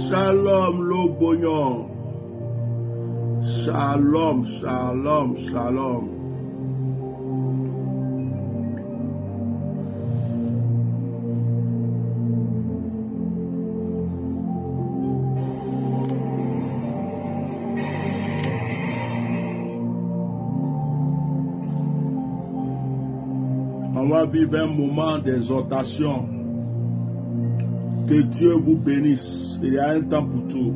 Shalom, Lobognon. Shalom, shalom, shalom. On va vivre un moment d'exhortation. Que Dieu vous bénisse. Il y a un temps pour tout.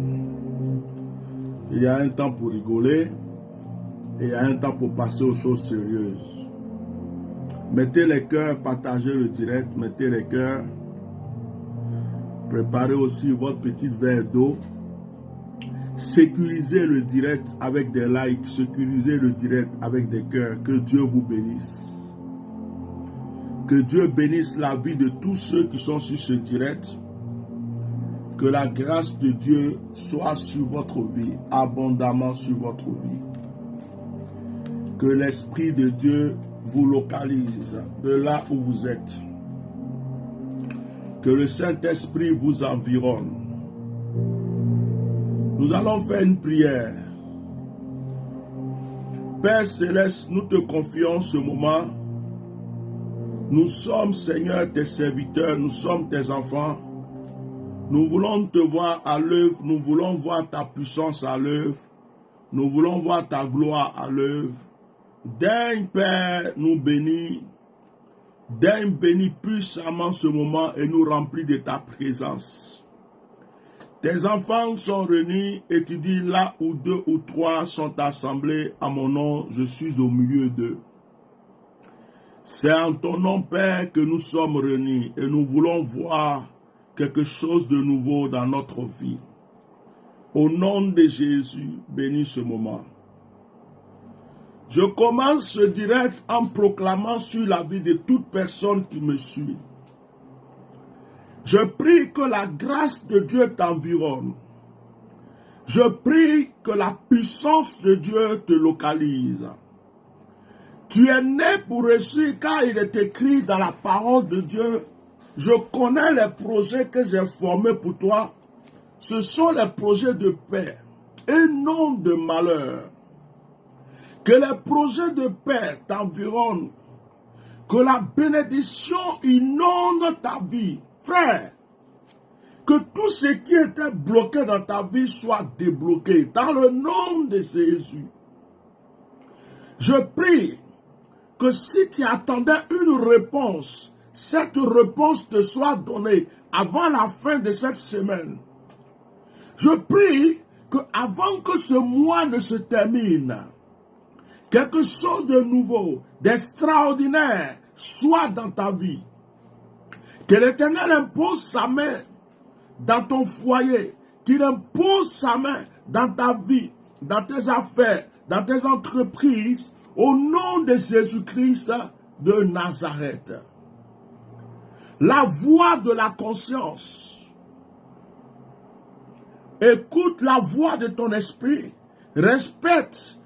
Il y a un temps pour rigoler. Et il y a un temps pour passer aux choses sérieuses. Mettez les cœurs, partagez le direct. Mettez les cœurs. Préparez aussi votre petit verre d'eau. Sécurisez le direct avec des likes. Sécurisez le direct avec des cœurs. Que Dieu vous bénisse. Que Dieu bénisse la vie de tous ceux qui sont sur ce direct. Que la grâce de Dieu soit sur votre vie, abondamment sur votre vie. Que l'Esprit de Dieu vous localise de là où vous êtes. Que le Saint-Esprit vous environne. Nous allons faire une prière. Père Céleste, nous te confions ce moment. Nous sommes, Seigneur, tes serviteurs, nous sommes tes enfants. Nous voulons te voir à l'œuvre, nous voulons voir ta puissance à l'œuvre, nous voulons voir ta gloire à l'œuvre. Daigne, Père, nous bénis, daigne bénis puissamment ce moment et nous remplis de ta présence. Tes enfants sont réunis et tu dis là où 2 ou 3 sont assemblés à mon nom, je suis au milieu d'eux. C'est en ton nom, Père, que nous sommes réunis et nous voulons voir quelque chose de nouveau dans notre vie. Au nom de Jésus, bénis ce moment. Je commence ce direct en proclamant sur la vie de toute personne qui me suit. Je prie que la grâce de Dieu t'environne. Je prie que la puissance de Dieu te localise. Tu es né pour réussir car il est écrit dans la parole de Dieu. Je connais les projets que j'ai formés pour toi. Ce sont les projets de paix et non de malheur. Que les projets de paix t'environnent. Que la bénédiction inonde ta vie. Frère, que tout ce qui était bloqué dans ta vie soit débloqué. Dans le nom de Jésus. Je prie que si tu attendais une réponse, cette réponse te soit donnée avant la fin de cette semaine. Je prie que avant que ce mois ne se termine, quelque chose de nouveau, d'extraordinaire soit dans ta vie. Que l'Éternel impose sa main dans ton foyer, qu'il impose sa main dans ta vie, dans tes affaires, dans tes entreprises, au nom de Jésus-Christ de Nazareth. La voix de la conscience. Écoute la voix de ton esprit. Respecte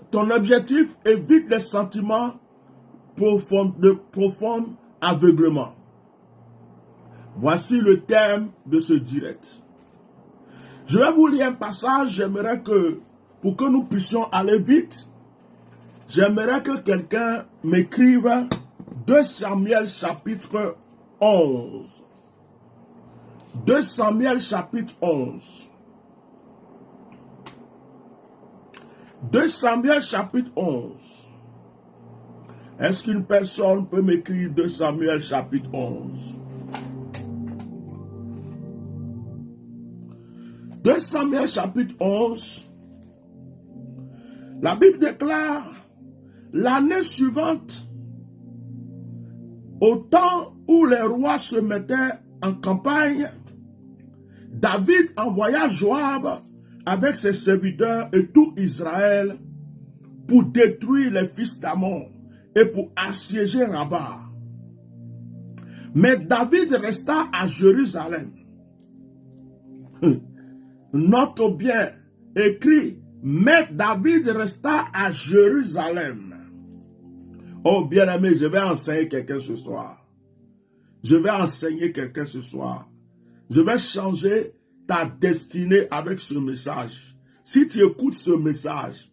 ton objectif. Évite les sentiments de profond aveuglement. Voici le thème de ce direct. Je vais vous lire un passage. J'aimerais que, pour que nous puissions aller vite, j'aimerais que quelqu'un m'écrive 2 Samuel chapitre 11. 2 Samuel chapitre 11. 2 Samuel chapitre 11. Est-ce qu'une personne peut m'écrire 2 Samuel chapitre 11? 2 Samuel chapitre 11. La Bible déclare: l'année suivante, au temps où les rois se mettaient en campagne, David envoya Joab avec ses serviteurs et tout Israël pour détruire les fils d'Ammon et pour assiéger Rabat. Mais David resta à Jérusalem. Note bien, écrit, mais David resta à Jérusalem. Oh bien-aimé, je vais enseigner quelqu'un ce soir. Je vais enseigner quelqu'un ce soir. Je vais changer ta destinée avec ce message. Si tu écoutes ce message,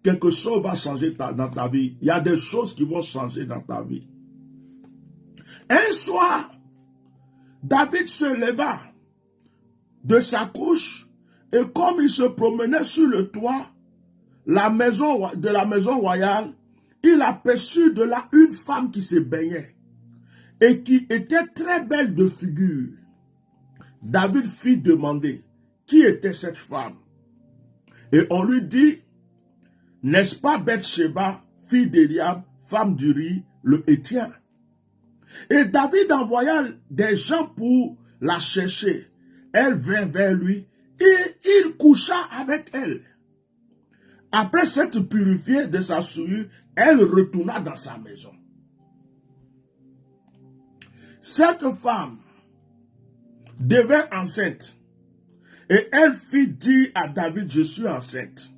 quelque chose va changer dans ta vie. Il y a des choses qui vont changer dans ta vie. Un soir, David se leva de sa couche et comme il se promenait sur le toit de la maison royale, il aperçut de là une femme qui se baignait et qui était très belle de figure. David fit demander qui était cette femme. Et on lui dit, n'est-ce pas Bathsheba, fille d'Eliab, femme d'Uri, le Héthien? Et David envoya des gens pour la chercher. Elle vint vers lui et il coucha avec elle. Après s'être purifiée de sa souillure, elle retourna dans sa maison. Cette femme devint enceinte et elle fit dire à David, je suis enceinte.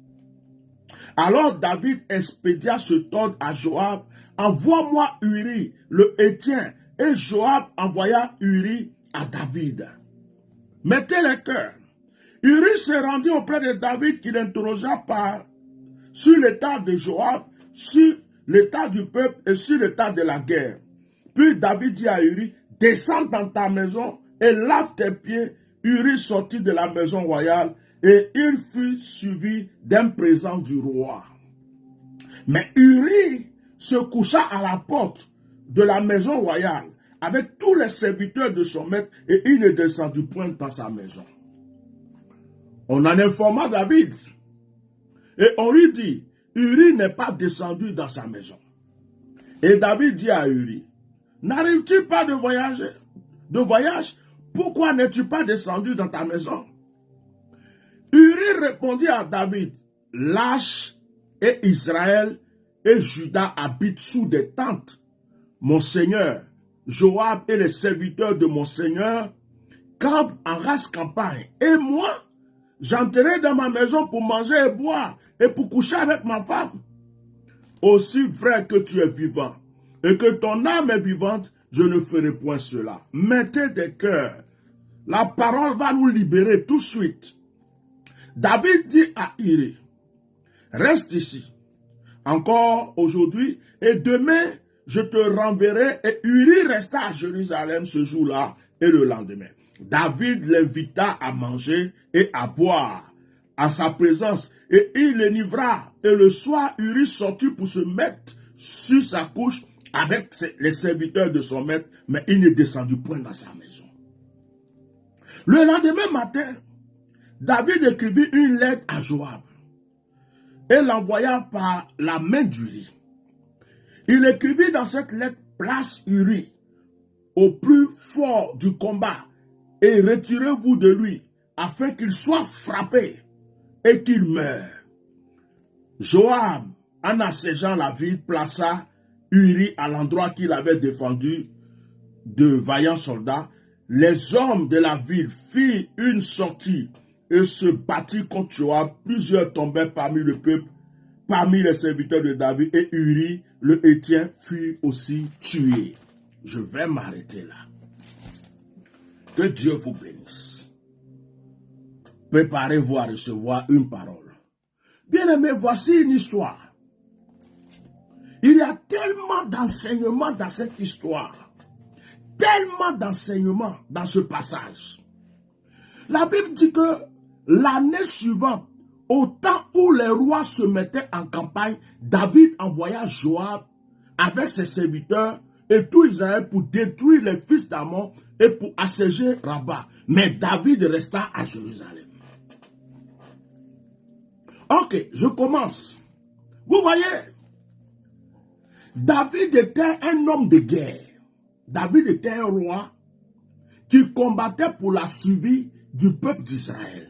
Alors David expédia ce ordre à Joab, envoie-moi Uri, le Héthien, et Joab envoya Uri à David. Mettez les cœurs. Uri se rendit auprès de David qui l'interrogea sur l'état de Joab, sur l'état du peuple et sur l'état de la guerre. Puis David dit à Uri, descends dans ta maison et lave tes pieds. Uri sortit de la maison royale et il fut suivi d'un présent du roi. Mais Uri se coucha à la porte de la maison royale avec tous les serviteurs de son maître et il ne descendit point dans sa maison. On en informa David et on lui dit, Uri n'est pas descendu dans sa maison. Et David dit à Uri, n'arrives-tu pas de voyage? Pourquoi n'es-tu pas descendu dans ta maison? Uri répondit à David, Lâche et Israël et Juda habitent sous des tentes. Mon Seigneur, Joab et les serviteurs de mon Seigneur campent en race campagne. Et moi, j'entrerai dans ma maison pour manger et boire et pour coucher avec ma femme. Aussi vrai que tu es vivant et que ton âme est vivante, je ne ferai point cela. Mettez des cœurs. La parole va nous libérer tout de suite. David dit à Uri, reste ici, encore aujourd'hui, et demain, je te renverrai. Et Uri resta à Jérusalem ce jour-là et le lendemain. David l'invita à manger et à boire à sa présence, et il l'enivra. Et le soir, Uri sortit pour se mettre sur sa couche avec les serviteurs de son maître, mais il ne descendit point dans sa maison. Le lendemain matin, David écrivit une lettre à Joab et l'envoya par la main d'Uri. Il écrivit dans cette lettre, place Uri au plus fort du combat et retirez-vous de lui afin qu'il soit frappé et qu'il meure. Joab, en assiégeant la ville, plaça Uri à l'endroit qu'il avait défendu de vaillants soldats. Les hommes de la ville firent une sortie et se battirent contre Joab. Plusieurs tombèrent parmi le peuple, parmi les serviteurs de David, et Uri, le Héthien, fut aussi tué. Je vais m'arrêter là. Que Dieu vous bénisse. Préparez-vous à recevoir une parole. Bien-aimés, voici une histoire. Il y a tellement d'enseignements dans cette histoire. Tellement d'enseignements dans ce passage. La Bible dit que l'année suivante, au temps où les rois se mettaient en campagne, David envoya Joab avec ses serviteurs et tout Israël pour détruire les fils d'Ammon et pour assiéger Rabat. Mais David resta à Jérusalem. Ok, je commence. Vous voyez, David était un homme de guerre. David était un roi qui combattait pour la survie du peuple d'Israël.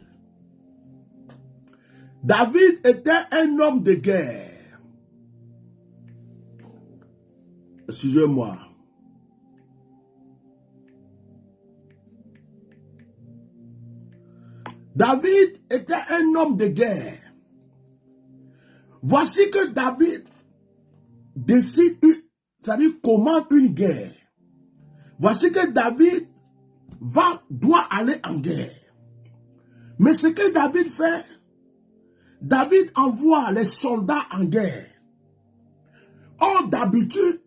David était un homme de guerre. Excusez-moi. David était un homme de guerre. Voici que David décide, c'est-à-dire commande une guerre. Voici que David doit aller en guerre. Mais ce que David fait, David envoie les soldats en guerre. Or, d'habitude,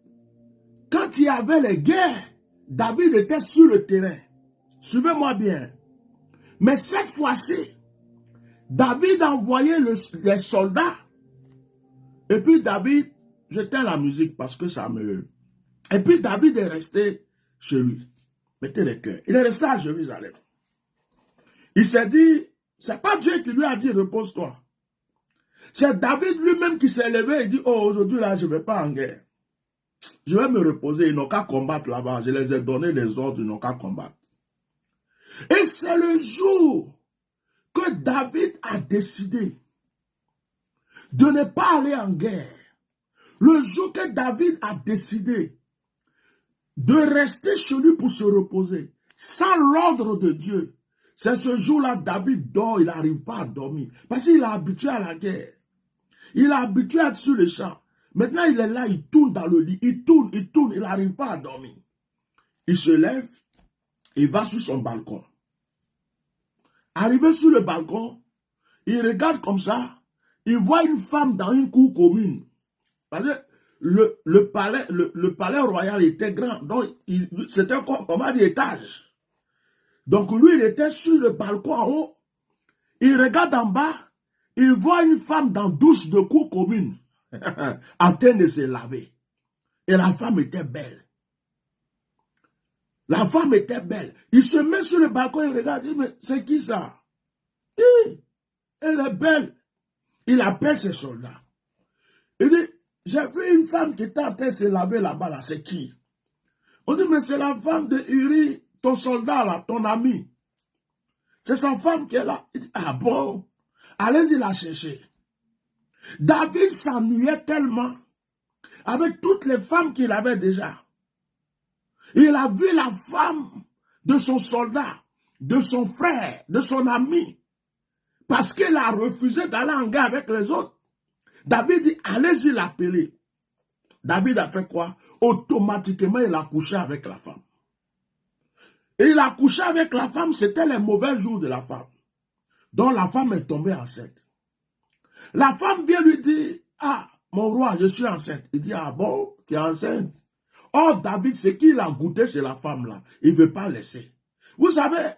quand il y avait les guerres, David était sur le terrain. Suivez-moi bien. Mais cette fois-ci, David a envoyé les soldats. Et puis David, j'éteins la musique parce que ça me... Et puis David est resté chez lui. Mettez les cœurs. Il est resté à Jérusalem. Il s'est dit, c'est pas Dieu qui lui a dit repose-toi. C'est David lui-même qui s'est levé et dit, oh aujourd'hui là je ne vais pas en guerre. Je vais me reposer, ils n'ont qu'à combattre là-bas. Je les ai donné les ordres, ils n'ont qu'à combattre. Et c'est le jour que David a décidé de ne pas aller en guerre. Le jour que David a décidé de rester chez lui pour se reposer, sans l'ordre de Dieu, c'est ce jour-là, David dort, il n'arrive pas à dormir. Parce qu'il est habitué à la guerre. Il est habitué à être sur les champs. Maintenant, il est là, il tourne dans le lit, il tourne, il n'arrive pas à dormir. Il se lève, il va sur son balcon. Arrivé sur le balcon, il regarde comme ça, il voit une femme dans une cour commune. Parce que le palais royal était grand, donc c'était comme, on va dire, étage. Donc lui, il était sur le balcon en haut, il regarde en bas, il voit une femme dans douche de cour commune, en train de se laver. Et la femme était belle. La femme était belle. Il se met sur le balcon et regarde, il dit, mais c'est qui ça? Elle est belle. Il appelle ses soldats. Il dit, j'ai vu une femme qui était en train de se laver là-bas, là, c'est qui? On dit, mais c'est la femme de Uri, ton soldat là, ton ami. C'est sa femme qui est là. Il dit, ah bon? Allez-y la chercher. David s'ennuyait tellement avec toutes les femmes qu'il avait déjà. Il a vu la femme de son soldat, de son frère, de son ami. Parce qu'il a refusé d'aller en guerre avec les autres. David dit, allez-y l'appeler. David a fait quoi? Automatiquement, il a couché avec la femme. Et il a couché avec la femme, c'était les mauvais jours de la femme. Donc la femme est tombée enceinte. La femme vient lui dire, ah, mon roi, je suis enceinte. Il dit, ah bon, tu es enceinte. Or, David, ce qu'il a goûté chez la femme là, il ne veut pas laisser. Vous savez,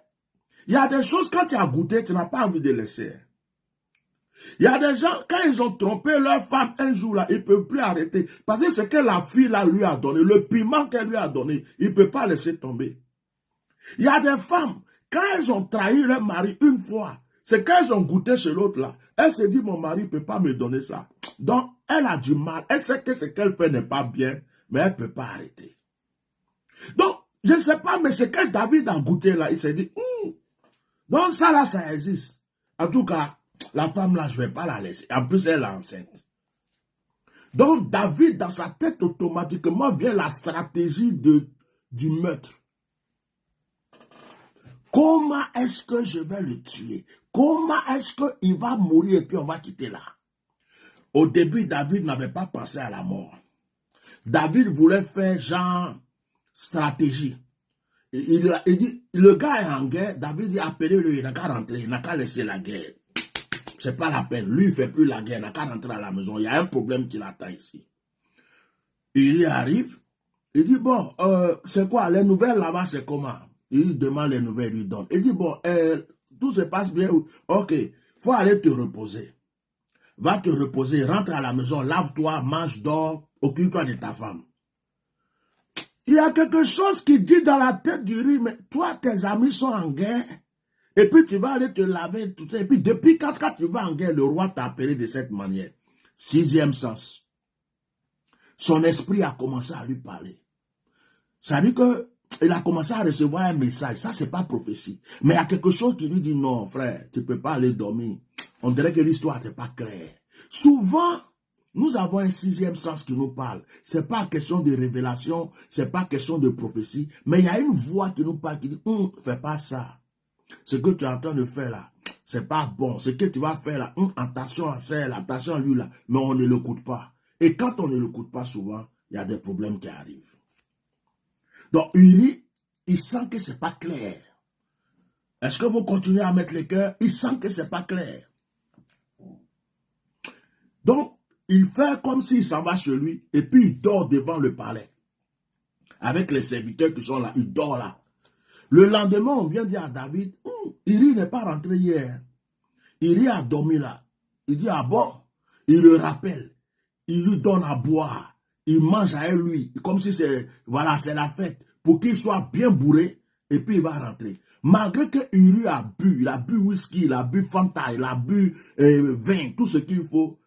il y a des choses, quand tu as goûté, tu n'as pas envie de laisser. Il y a des gens, quand ils ont trompé leur femme un jour là, ils ne peuvent plus arrêter. Parce que ce que la fille là lui a donné, le piment qu'elle lui a donné, il ne peut pas laisser tomber. Il y a des femmes, quand elles ont trahi leur mari une fois, c'est qu'elles ont goûté chez l'autre là. Elle se dit, mon mari ne peut pas me donner ça. Donc, elle a du mal. Elle sait que ce qu'elle fait n'est pas bien, mais elle ne peut pas arrêter. Donc, je ne sais pas, mais ce que David a goûté là, il s'est dit, donc ça là, ça existe. En tout cas, la femme là, je ne vais pas la laisser. En plus, elle est enceinte. Donc, David, dans sa tête, automatiquement, vient la stratégie du meurtre. Comment est-ce que je vais le tuer? Comment est-ce qu'il va mourir et puis on va quitter là? Au début, David n'avait pas pensé à la mort. David voulait faire genre stratégie. Il dit, le gars est en guerre, David dit, appelez-le, il n'a qu'à rentrer, il n'a qu'à laisser la guerre. C'est pas la peine, lui il ne fait plus la guerre, il n'a qu'à rentrer à la maison, il y a un problème qui l'attend ici. Il y arrive, il dit, bon, c'est quoi, les nouvelles là-bas, c'est comment? Il demande les nouvelles, il lui donne. Il dit, bon, tout se passe bien, ok, faut aller te reposer. Va te reposer, rentre à la maison, lave-toi, mange, dors, occupe-toi de ta femme. Il y a quelque chose qui dit dans la tête du riz, mais toi, tes amis sont en guerre, et puis tu vas aller te laver, tout ça. Et puis depuis quand tu vas en guerre, le roi t'a appelé de cette manière. Sixième sens. Son esprit a commencé à lui parler. Ça veut dire qu'il a commencé à recevoir un message. Ça, c'est pas prophétie. Mais il y a quelque chose qui lui dit, non, frère, tu ne peux pas aller dormir. On dirait que l'histoire n'est pas claire. Souvent, nous avons un sixième sens qui nous parle. Ce n'est pas question de révélation, ce n'est pas question de prophétie, mais il y a une voix qui nous parle, qui dit, fais pas ça. Ce que tu es en train de faire là, c'est pas bon. Ce que tu vas faire là, attention à celle, attention à lui là, mais on ne l'écoute pas. Et quand on ne l'écoute pas souvent, il y a des problèmes qui arrivent. Donc, il sent que ce n'est pas clair. Est-ce que vous continuez à mettre les cœurs? Il sent que ce n'est pas clair. Donc, il fait comme s'il s'en va chez lui et puis il dort devant le palais. Avec les serviteurs qui sont là, il dort là. Le lendemain, on vient dire à David, Uri n'est pas rentré hier. Uri a dormi là. Il dit, ah bon? Il le rappelle. Il lui donne à boire. Il mange avec lui. Comme si c'est, voilà, c'est la fête. Pour qu'il soit bien bourré. Et puis il va rentrer. Malgré que Uri a bu whisky, il a bu Fanta, il a bu vin, tout ce qu'il faut.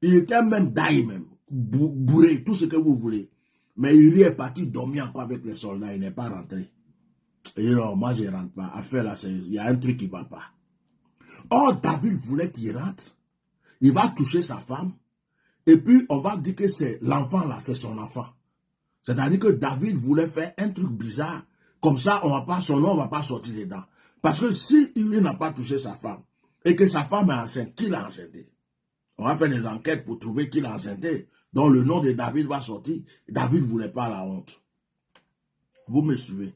Il était même d'ail même. Bourré, tout ce que vous voulez. Mais Uri est parti dormir encore avec les soldats. Il n'est pas rentré. Et non, moi je ne rentre pas. Affaire là, il y a un truc qui ne va pas. Or, David voulait qu'il rentre. Il va toucher sa femme. Et puis, on va dire que c'est l'enfant là, c'est son enfant. C'est-à-dire que David voulait faire un truc bizarre. Comme ça, on va pas, son nom ne va pas sortir dedans. Parce que si il n'a pas touché sa femme, et que sa femme est enceinte, qui l'a enceinté? On va faire des enquêtes pour trouver qui l'a enceinté. Donc le nom de David va sortir. David ne voulait pas la honte. Vous me suivez?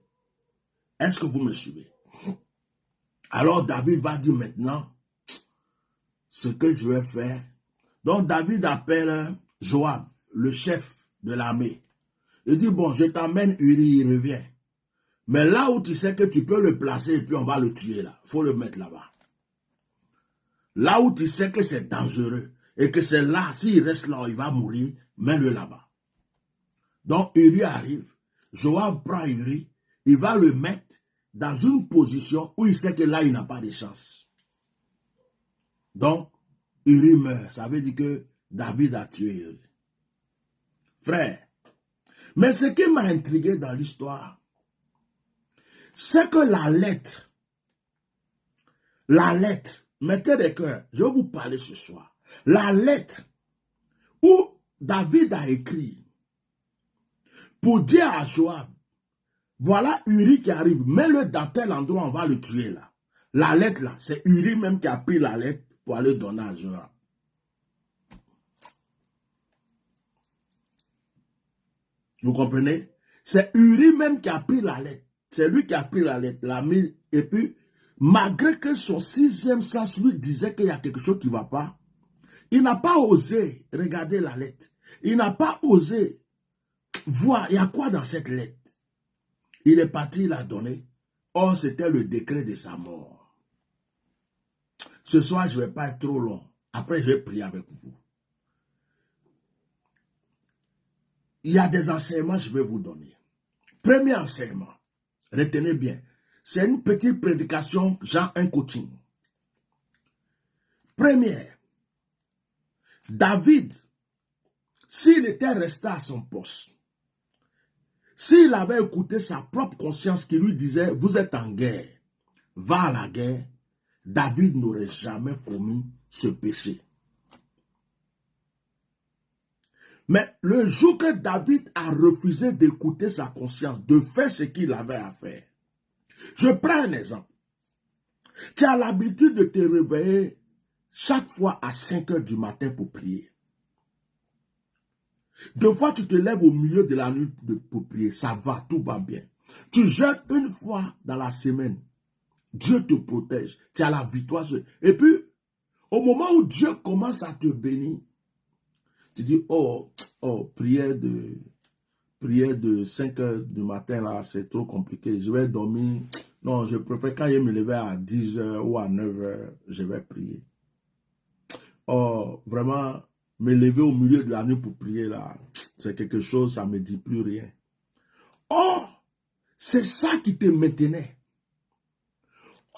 Est-ce que vous me suivez? Alors David va dire maintenant ce que je vais faire. Donc David appelle Joab, le chef de l'armée. Il dit, bon, je t'emmène Uri, il revient. Mais là où tu sais que tu peux le placer et puis on va le tuer là, il faut le mettre là-bas. Là où tu sais que c'est dangereux et que c'est là, s'il reste là, il va mourir, mets-le là-bas. Donc Uri arrive, Joab prend Uri, il va le mettre dans une position où il sait que là, il n'a pas de chance. Donc, Uri meurt. Ça veut dire que David a tué Uri. Frère, mais ce qui m'a intrigué dans l'histoire, c'est que la lettre, mettez des cœurs, je vais vous parler ce soir. La lettre où David a écrit pour dire à Joab, voilà Uri qui arrive, mets-le dans tel endroit, on va le tuer là. La lettre là, c'est Uri même qui a pris la lettre pour aller donner à Joab. Vous comprenez? C'est Uri même qui a pris la lettre. C'est lui qui a pris la lettre, l'a mis, et puis, malgré que son sixième sens lui disait qu'il y a quelque chose qui ne va pas, il n'a pas osé regarder la lettre. Il n'a pas osé voir, il y a quoi dans cette lettre. Il est parti, il l'a donné. Or, c'était le décret de sa mort. Ce soir, je ne vais pas être trop long. Après, je vais prier avec vous. Il y a des enseignements que je vais vous donner. Premier enseignement, retenez bien, c'est une petite prédication, genre un coaching. Première, David, s'il était resté à son poste, s'il avait écouté sa propre conscience qui lui disait, vous êtes en guerre, va à la guerre, David n'aurait jamais commis ce péché. Mais le jour que David a refusé d'écouter sa conscience, de faire ce qu'il avait à faire, je prends un exemple. Tu as l'habitude de te réveiller chaque fois à 5 heures du matin pour prier. Deux fois, tu te lèves au milieu de la nuit pour prier. Ça va, tout va bien. Tu jeûnes une fois dans la semaine. Dieu te protège. Tu as la victoire. Et puis, au moment où Dieu commence à te bénir, tu dis, oh, prière de 5 heures du matin, là, c'est trop compliqué. Je vais dormir. Non, je préfère quand je me lever à 10 heures ou à 9 heures, je vais prier. Oh, vraiment, me lever au milieu de la nuit pour prier, là, c'est quelque chose, ça ne me dit plus rien. Oh, c'est ça qui te maintenait.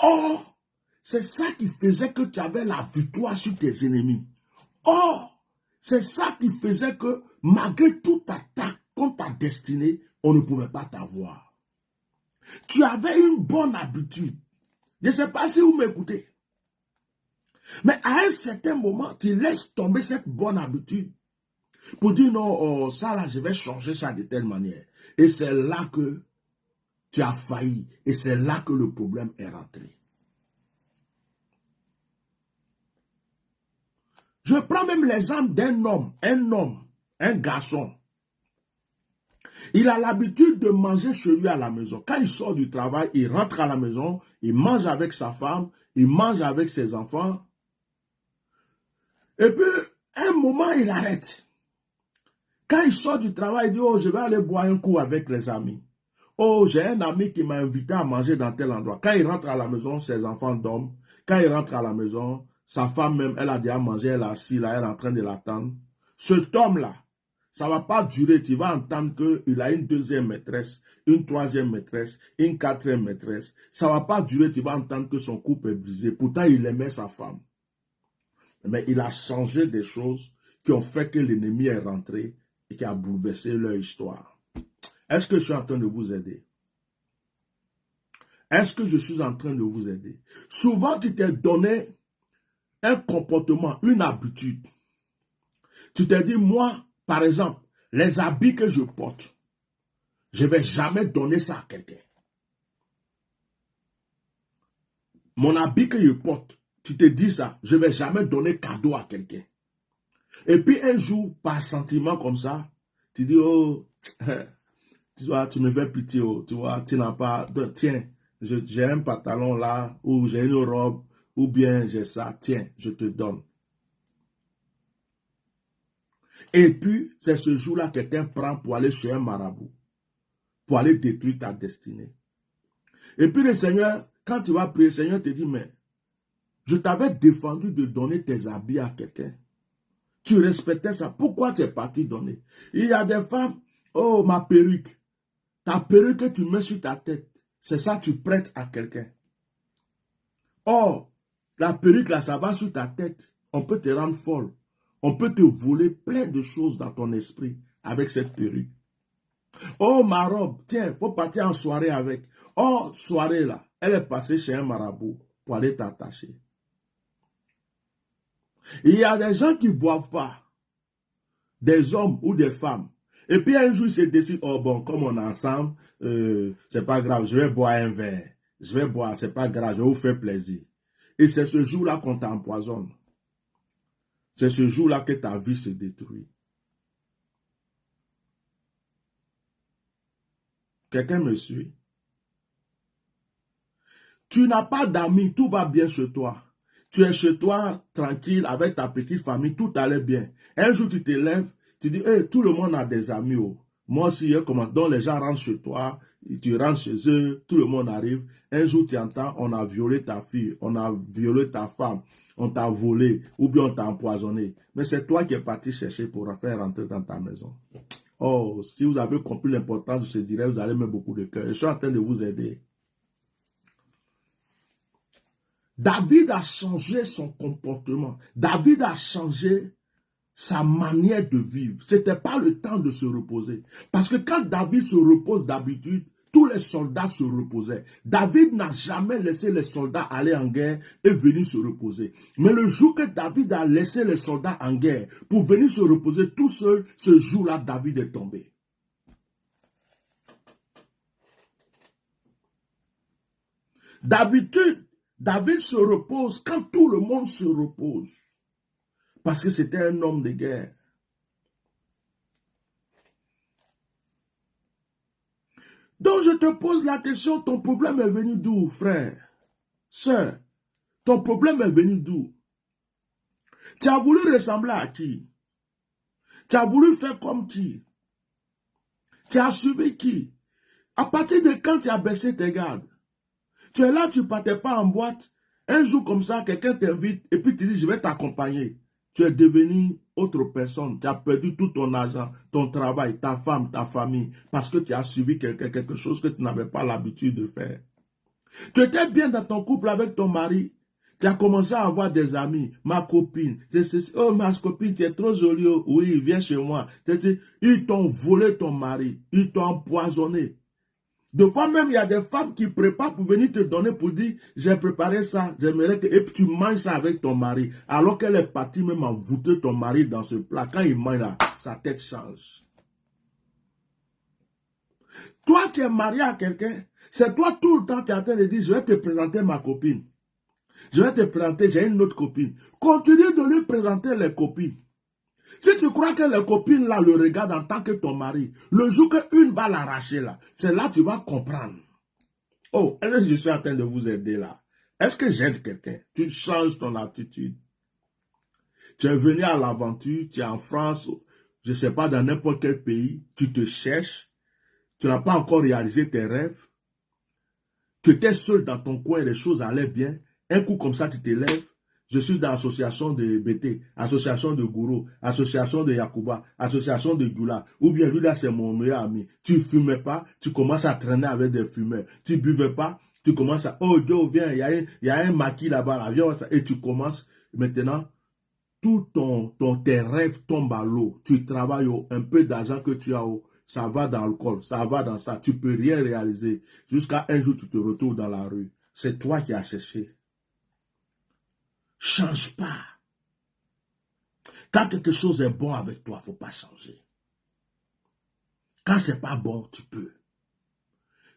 Oh, c'est ça qui faisait que tu avais la victoire sur tes ennemis. Oh, c'est ça qui faisait que malgré toute attaque contre ta destinée, on ne pouvait pas t'avoir. Tu avais une bonne habitude. Je ne sais pas si vous m'écoutez. Mais à un certain moment, tu laisses tomber cette bonne habitude pour dire non, oh, ça là, je vais changer ça de telle manière. Et c'est là que tu as failli. Et c'est là que le problème est rentré. Je prends même l'exemple d'un homme, un garçon. Il a l'habitude de manger chez lui à la maison. Quand il sort du travail, il rentre à la maison, il mange avec sa femme, il mange avec ses enfants. Et puis, à un moment, il arrête. Quand il sort du travail, il dit, oh, je vais aller boire un coup avec les amis. Oh, j'ai un ami qui m'a invité à manger dans tel endroit. Quand il rentre à la maison, ses enfants dorment. Quand il rentre à la maison, sa femme même, elle a déjà mangé, elle est assise là, elle est en train de l'attendre. Cet homme-là, ça ne va pas durer. Tu vas entendre qu'il a une deuxième maîtresse, une troisième maîtresse, une quatrième maîtresse. Ça ne va pas durer. Tu vas entendre que son couple est brisé. Pourtant, il aimait sa femme. Mais il a changé des choses qui ont fait que l'ennemi est rentré et qui a bouleversé leur histoire. Est-ce que je suis en train de vous aider? Est-ce que je suis en train de vous aider? Souvent, tu t'es donné un comportement, une habitude. Tu t'es dit, moi, par exemple, les habits que je porte, je ne vais jamais donner ça à quelqu'un. Mon habit que je porte, tu te dis ça, je ne vais jamais donner cadeau à quelqu'un. Et puis un jour, par sentiment comme ça, tu dis, oh, tu vois, tu me fais pitié, oh, tu vois, tu n'as pas, tiens, j'ai un pantalon là, ou j'ai une robe, ou bien j'ai ça, tiens, je te donne. Et puis, c'est ce jour-là que quelqu'un prend pour aller chez un marabout, pour aller détruire ta destinée. Et puis le Seigneur, quand tu vas prier, le Seigneur te dit, mais je t'avais défendu de donner tes habits à quelqu'un. Tu respectais ça. Pourquoi tu es parti donner? Il y a des femmes, oh, ma perruque. Ta perruque que tu mets sur ta tête, c'est ça que tu prêtes à quelqu'un. Or, la perruque là, ça va sur ta tête. On peut te rendre folle. On peut te voler plein de choses dans ton esprit avec cette perruque. Oh, ma robe, tiens, il faut partir en soirée avec. Oh, soirée là, elle est passée chez un marabout pour aller t'attacher. Il y a des gens qui ne boivent pas, des hommes ou des femmes. Et puis un jour, ils se décident, oh bon, comme on est ensemble, c'est pas grave, je vais boire un verre. Je vais boire, c'est pas grave, je vais vous faire plaisir. Et c'est ce jour-là qu'on t'empoisonne. C'est ce jour-là que ta vie se détruit. Quelqu'un me suit? Tu n'as pas d'amis, tout va bien chez toi. Tu es chez toi, tranquille, avec ta petite famille, tout allait bien. Un jour, tu te lèves, tu dis, hey, tout le monde a des amis. Oh. Moi aussi, donc les gens rentrent chez toi, tu rentres chez eux, tout le monde arrive. Un jour, tu entends, on a violé ta fille, on a violé ta femme, on t'a volé, ou bien on t'a empoisonné. Mais c'est toi qui es parti chercher pour faire rentrer dans ta maison. Oh, si vous avez compris l'importance de ce direct, vous allez mettre beaucoup de cœur. Je suis en train de vous aider. David a changé son comportement. David a changé sa manière de vivre. Ce n'était pas le temps de se reposer. Parce que quand David se repose d'habitude, tous les soldats se reposaient. David n'a jamais laissé les soldats aller en guerre et venir se reposer. Mais le jour que David a laissé les soldats en guerre pour venir se reposer tout seul, ce jour-là, David est tombé. D'habitude, David se repose quand tout le monde se repose. Parce que c'était un homme de guerre. Donc je te pose la question, ton problème est venu d'où, frère? Sœur, ton problème est venu d'où? Tu as voulu ressembler à qui? Tu as voulu faire comme qui? Tu as suivi qui? À partir de quand tu as baissé tes gardes? Tu es là, tu ne partais pas en boîte. Un jour comme ça, quelqu'un t'invite et puis tu dis, je vais t'accompagner. Tu es devenu autre personne. Tu as perdu tout ton argent, ton travail, ta femme, ta famille, parce que tu as suivi quelque chose que tu n'avais pas l'habitude de faire. Tu étais bien dans ton couple avec ton mari. Tu as commencé à avoir des amis. Ma copine. Oh, ma copine, tu es trop jolie. Oui, viens chez moi. Ils t'ont volé ton mari. Ils t'ont empoisonné. De fois même, il y a des femmes qui préparent pour venir te donner pour dire, j'ai préparé ça, j'aimerais que... Et puis tu manges ça avec ton mari. Alors qu'elle est partie même envoûter ton mari dans ce plat. Quand il mange là, sa tête change. Toi, tu es marié à quelqu'un. C'est toi tout le temps qui es en train de dire, je vais te présenter ma copine. Je vais te présenter, j'ai une autre copine. Continue de lui présenter les copines. Si tu crois que les copines là le regardent en tant que ton mari, le jour qu'une va l'arracher là, c'est là que tu vas comprendre. Oh, est-ce que je suis en train de vous aider là? Est-ce que j'aide quelqu'un? Tu changes ton attitude. Tu es venu à l'aventure, tu es en France, je ne sais pas, dans n'importe quel pays, tu te cherches, tu n'as pas encore réalisé tes rêves, tu étais seul dans ton coin, les choses allaient bien, un coup comme ça tu te lèves, je suis dans l'association de BT, association de Gourou, association de Yakuba, association de Gula, ou bien lui là c'est mon meilleur ami, tu ne fumais pas, tu commences à traîner avec des fumeurs, tu ne buvais pas, tu commences à, oh Joe viens, il y a un maquis là-bas, là, viens, et tu commences maintenant, tout tes rêves tombent à l'eau. Tu travailles un peu d'argent que tu as, ça va dans l'alcool, ça va dans ça. Tu ne peux rien réaliser. Jusqu'à un jour, tu te retrouves dans la rue. C'est toi qui as cherché. Change pas. Quand quelque chose est bon avec toi, il ne faut pas changer. Quand ce n'est pas bon, tu peux.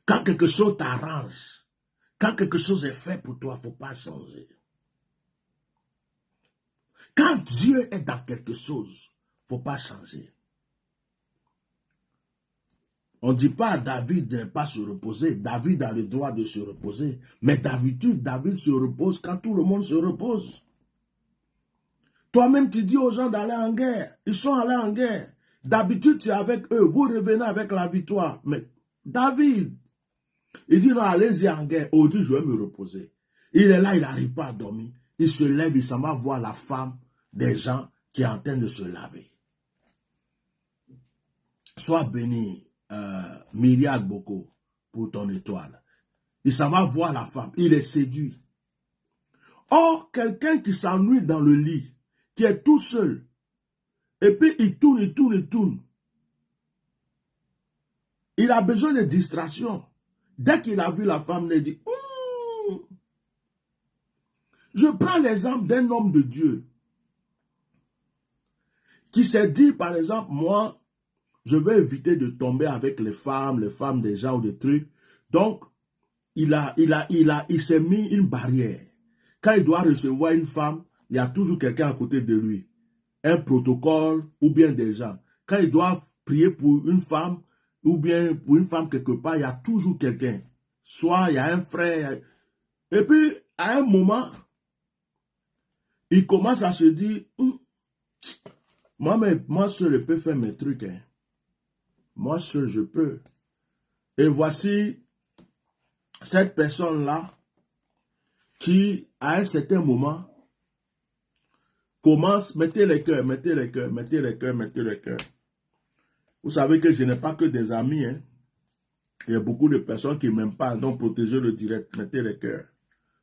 Quand quelque chose t'arrange, quand quelque chose est fait pour toi, il ne faut pas changer. Quand Dieu est dans quelque chose, il ne faut pas changer. On ne dit pas à David de ne pas se reposer. David a le droit de se reposer. Mais d'habitude, David se repose quand tout le monde se repose. Toi-même, tu dis aux gens d'aller en guerre. Ils sont allés en guerre. D'habitude, tu es avec eux. Vous revenez avec la victoire. Mais David, il dit non, allez-y en guerre. Oh, dit, je vais me reposer. Il est là, il n'arrive pas à dormir. Il se lève, il s'en va voir la femme des gens qui est en train de se laver. Sois béni, Myriad Boko, pour ton étoile. Il s'en va voir la femme, il est séduit. Or, quelqu'un qui s'ennuie dans le lit, qui est tout seul, et puis il tourne, il tourne, il tourne. Il a besoin de distraction. Dès qu'il a vu la femme, il dit, Je prends l'exemple d'un homme de Dieu qui s'est dit, par exemple, moi, je vais éviter de tomber avec les femmes des gens ou des trucs. Donc, il s'est mis une barrière. Quand il doit recevoir une femme, il y a toujours quelqu'un à côté de lui. Un protocole ou bien des gens. Quand il doit prier pour une femme ou bien pour une femme quelque part, il y a toujours quelqu'un. Soit il y a un frère. Et puis, à un moment, il commence à se dire, moi seul, je peux faire mes trucs. Hein. Moi seul, je peux. Et voici cette personne-là qui, à un certain moment, commence, mettez les cœurs, mettez les cœurs, mettez les cœurs, mettez les cœurs. Vous savez que je n'ai pas que des amis. Hein. Il y a beaucoup de personnes qui ne m'aiment pas, donc protégez le direct, mettez les cœurs.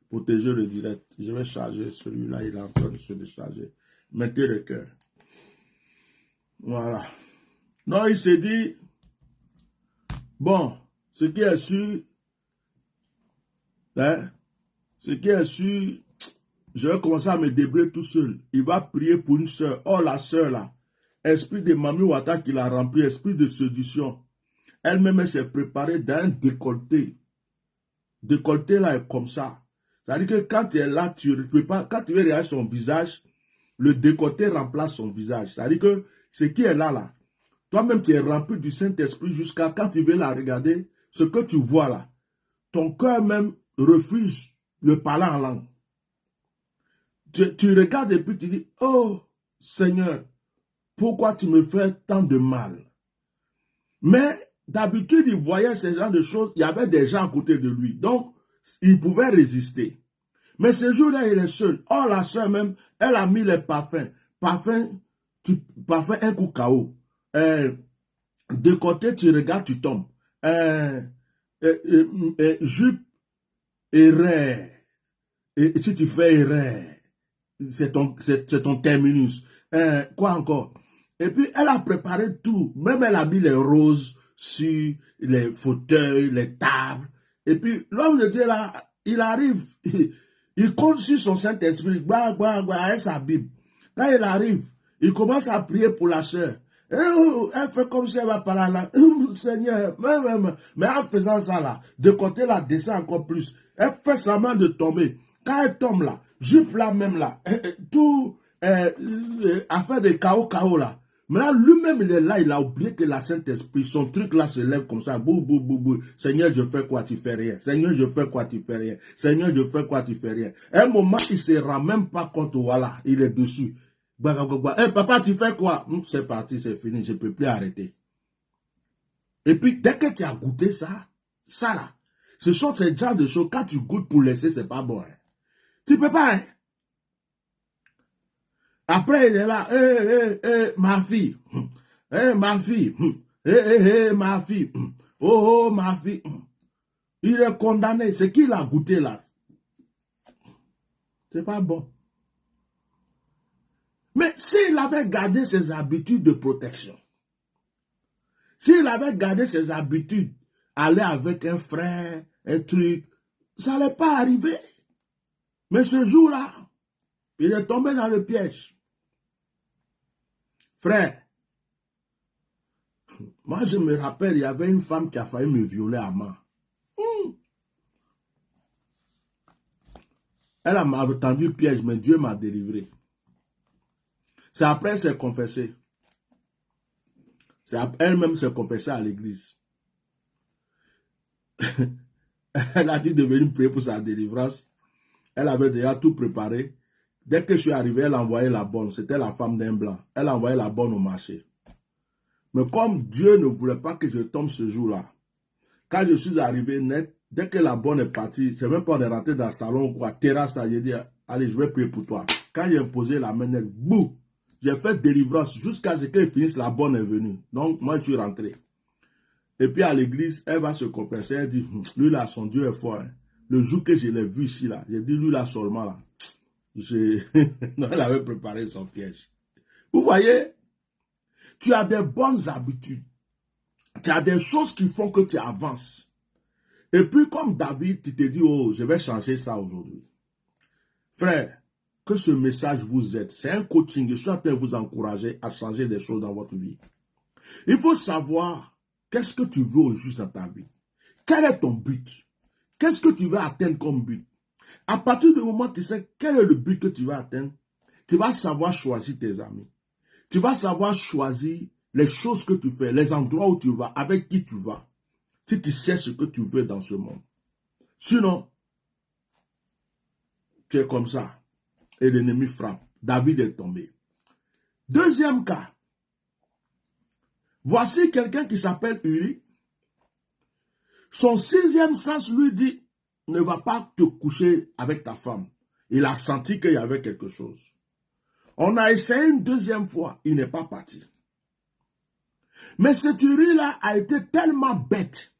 Protégez le direct. Je vais charger celui-là, il est en train de se décharger. Mettez le cœur. Voilà. Non, il s'est dit, bon, ce qui est sûr, hein, ce qui est sûr, je vais commencer à me débrouiller tout seul. Il va prier pour une soeur. Oh, la soeur là, esprit de Mami Wata qui l'a rempli, esprit de séduction. Elle-même, s'est préparée d'un décolleté. Décolleté là est comme ça. C'est-à-dire que quand tu es là, tu ne peux pas, quand tu veux regarder son visage, le décolleté remplace son visage. C'est-à-dire que ce qui est là, toi-même tu es rempli du Saint-Esprit jusqu'à quand tu veux la regarder, ce que tu vois là, ton cœur même refuse le parler en langue. Tu regardes et puis tu dis, oh Seigneur, pourquoi tu me fais tant de mal? Mais d'habitude, il voyait ce genre de choses, il y avait des gens à côté de lui. Donc, il pouvait résister. Mais ce jour-là, il est seul. Oh, la soeur même, elle a mis les parfums. Parfum un coup KO. De côté, tu regardes, tu tombes. Jupe, erreur. Et si tu fais erreur, c'est ton terminus. Quoi encore? Et puis, elle a préparé tout. Même elle a mis les roses sur les fauteuils, les tables. Et puis, l'homme de Dieu, là, il arrive, il compte sur son Saint-Esprit, avec sa Bible. Quand il arrive, il commence à prier pour la sœur. Elle fait comme si elle va parler là. Seigneur, mais en faisant ça là, de côté là, descend encore plus. Elle fait semblant de tomber. Quand elle tombe là, jupe là même là, tout affaire de chaos là. Mais là, lui-même, il est là, il a oublié que la Saint-Esprit, son truc là se lève comme ça. Bou, bou, bou, bou. Seigneur, je fais quoi, tu fais rien. Seigneur, je fais quoi, tu fais rien. Seigneur, je fais quoi, tu fais rien. Un moment, il ne se rend même pas compte, voilà, il est dessus. Hey, papa, tu fais quoi? C'est parti, c'est fini, je ne peux plus arrêter. Et puis, dès que tu as goûté ça, ça là, ce sont ces genres de choses, quand tu goûtes pour laisser, c'est pas bon. Hein. Tu peux pas, hein? Après, il est là, ma fille, ma fille, ma fille, oh, ma fille. Il est condamné, c'est qu'il a goûté là. C'est pas bon. Mais s'il avait gardé ses habitudes de protection, s'il avait gardé ses habitudes, aller avec un frère, un truc, ça n'allait pas arriver. Mais ce jour-là, il est tombé dans le piège. Frère, moi je me rappelle, il y avait une femme qui a failli me violer à main. Elle m'a tendu le piège, mais Dieu m'a délivré. C'est après qu'elle s'est confessée. Elle-même s'est confessée à l'église. Elle a dit de venir prier pour sa délivrance. Elle avait déjà tout préparé. Dès que je suis arrivé, elle a envoyé la bonne. C'était la femme d'un blanc. Elle a envoyé la bonne au marché. Mais comme Dieu ne voulait pas que je tombe ce jour-là, quand je suis arrivé net, dès que la bonne est partie, c'est même pas on est rentré dans le salon ou quoi, terrasse là, j'ai dit, allez, je vais prier pour toi. Quand j'ai imposé la main nette, bouh, j'ai fait délivrance jusqu'à ce qu'elle finisse, la bonne est venue. Donc, moi, je suis rentré. Et puis, à l'église, elle va se confesser, elle dit, lui là, son Dieu est fort. Hein. Le jour que je l'ai vu ici, là, j'ai dit, lui là, seulement là, non, elle avait préparé son piège. Vous voyez, tu as des bonnes habitudes. Tu as des choses qui font que tu avances. Et puis, comme David, tu te dis, oh, je vais changer ça aujourd'hui. Frère, que ce message vous aide. C'est un coaching. Je suis en train de vous encourager à changer des choses dans votre vie. Il faut savoir qu'est-ce que tu veux au juste dans ta vie. Quel est ton but? Qu'est-ce que tu veux atteindre comme but? À partir du moment où tu sais quel est le but que tu vas atteindre, tu vas savoir choisir tes amis. Tu vas savoir choisir les choses que tu fais, les endroits où tu vas, avec qui tu vas. Si tu sais ce que tu veux dans ce monde. Sinon, tu es comme ça. Et l'ennemi frappe. David est tombé. Deuxième cas. Voici quelqu'un qui s'appelle Uri. Son sixième sens lui dit, ne va pas te coucher avec ta femme. Il a senti qu'il y avait quelque chose. On a essayé une deuxième fois, il n'est pas parti. Mais cet Uri-là a été tellement bête.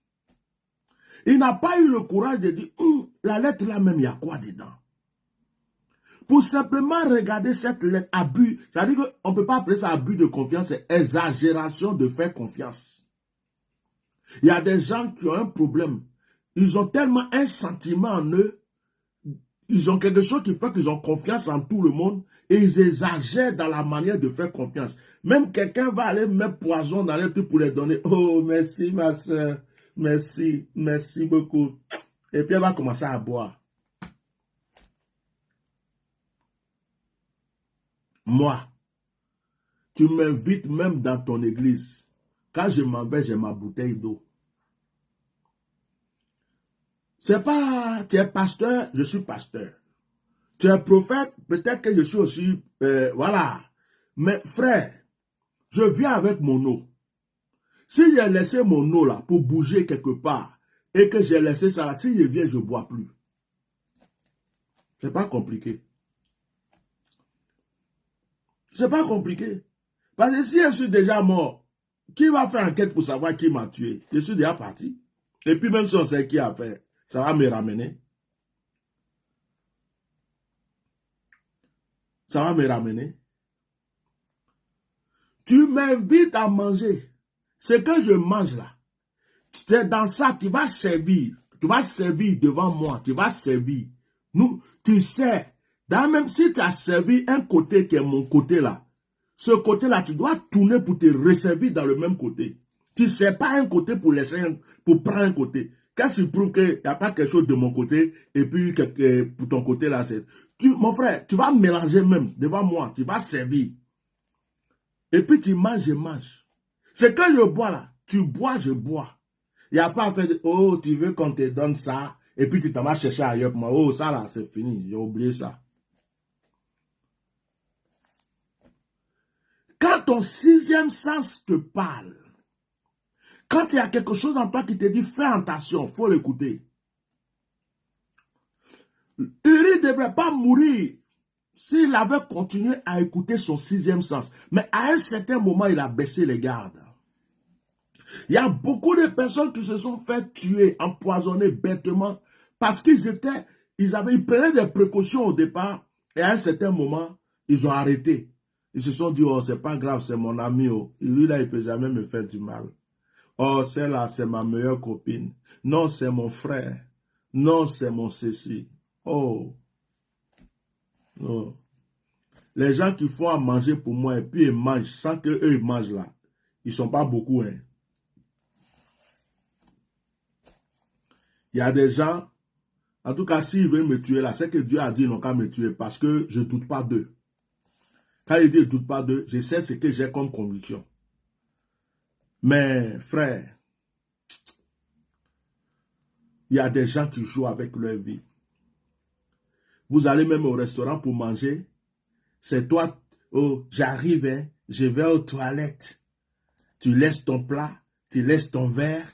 Il n'a pas eu le courage de dire, la lettre là même, il y a quoi dedans? Pour simplement regarder cette lettre, abus, c'est-à-dire qu'on ne peut pas appeler ça abus de confiance, c'est exagération de faire confiance. Il y a des gens qui ont un problème. Ils ont tellement un sentiment en eux, ils ont quelque chose qui fait qu'ils ont confiance en tout le monde et ils exagèrent dans la manière de faire confiance. Même quelqu'un va aller mettre poison dans les trucs pour les donner. Oh, merci ma soeur, merci, merci beaucoup. Et puis elle va commencer à boire. Moi, tu m'invites même dans ton église. Quand je m'en vais, j'ai ma bouteille d'eau. C'est pas, tu es pasteur, je suis pasteur. Tu es prophète, peut-être que je suis aussi, voilà. Mais frère, je viens avec mon eau. Si j'ai laissé mon eau là pour bouger quelque part et que j'ai laissé ça là, si je viens, je ne bois plus. C'est pas compliqué. C'est pas compliqué. Parce que si je suis déjà mort, qui va faire enquête pour savoir qui m'a tué? Je suis déjà parti. Et puis même si on sait qui a fait, ça va me ramener. Ça va me ramener. Tu m'invites à manger. Ce que je mange là, c'est dans ça, tu vas servir. Tu vas servir devant moi. Tu vas servir. Nous, tu sais, même si tu as servi un côté qui est mon côté là, ce côté-là, tu dois tourner pour te resservir dans le même côté. Tu ne sais pas un côté pour laisser pour prendre un côté. Qu'est-ce qui prouve qu'il n'y a pas quelque chose de mon côté et puis pour ton côté là, c'est... Mon frère, tu vas mélanger même devant moi, tu vas servir. Et puis tu manges, je mange. C'est quand je bois là, tu bois, je bois. Il n'y a pas à faire de, oh, tu veux qu'on te donne ça, et puis tu t'en vas chercher ailleurs pour moi. Oh, ça là, c'est fini, j'ai oublié ça. Quand ton sixième sens te parle, quand il y a quelque chose en toi qui te dit, fais attention, il faut l'écouter. Uri ne devrait pas mourir s'il avait continué à écouter son sixième sens. Mais à un certain moment, il a baissé les gardes. Il y a beaucoup de personnes qui se sont fait tuer, empoisonner bêtement, parce ils prenaient des précautions au départ, et à un certain moment, ils ont arrêté. Ils se sont dit, oh, c'est pas grave, c'est mon ami, oh. Lui, là, il peut jamais me faire du mal. Oh, celle-là, c'est ma meilleure copine. Non, c'est mon frère. Non, c'est mon ceci. Oh. Non. Les gens qui font à manger pour moi, et puis ils mangent, sans qu'eux, ils mangent là. Ils ne sont pas beaucoup, hein. Il y a des gens, en tout cas, s'ils veulent me tuer là, c'est que Dieu a dit, ils n'ont qu'à me tuer, parce que je ne doute pas d'eux. Quand il dit, je ne doute pas d'eux, je sais ce que j'ai comme conviction. Mais, frère, il y a des gens qui jouent avec leur vie. Vous allez même au restaurant pour manger. C'est toi, oh, j'arrive, hein, je vais aux toilettes. Tu laisses ton plat, tu laisses ton verre.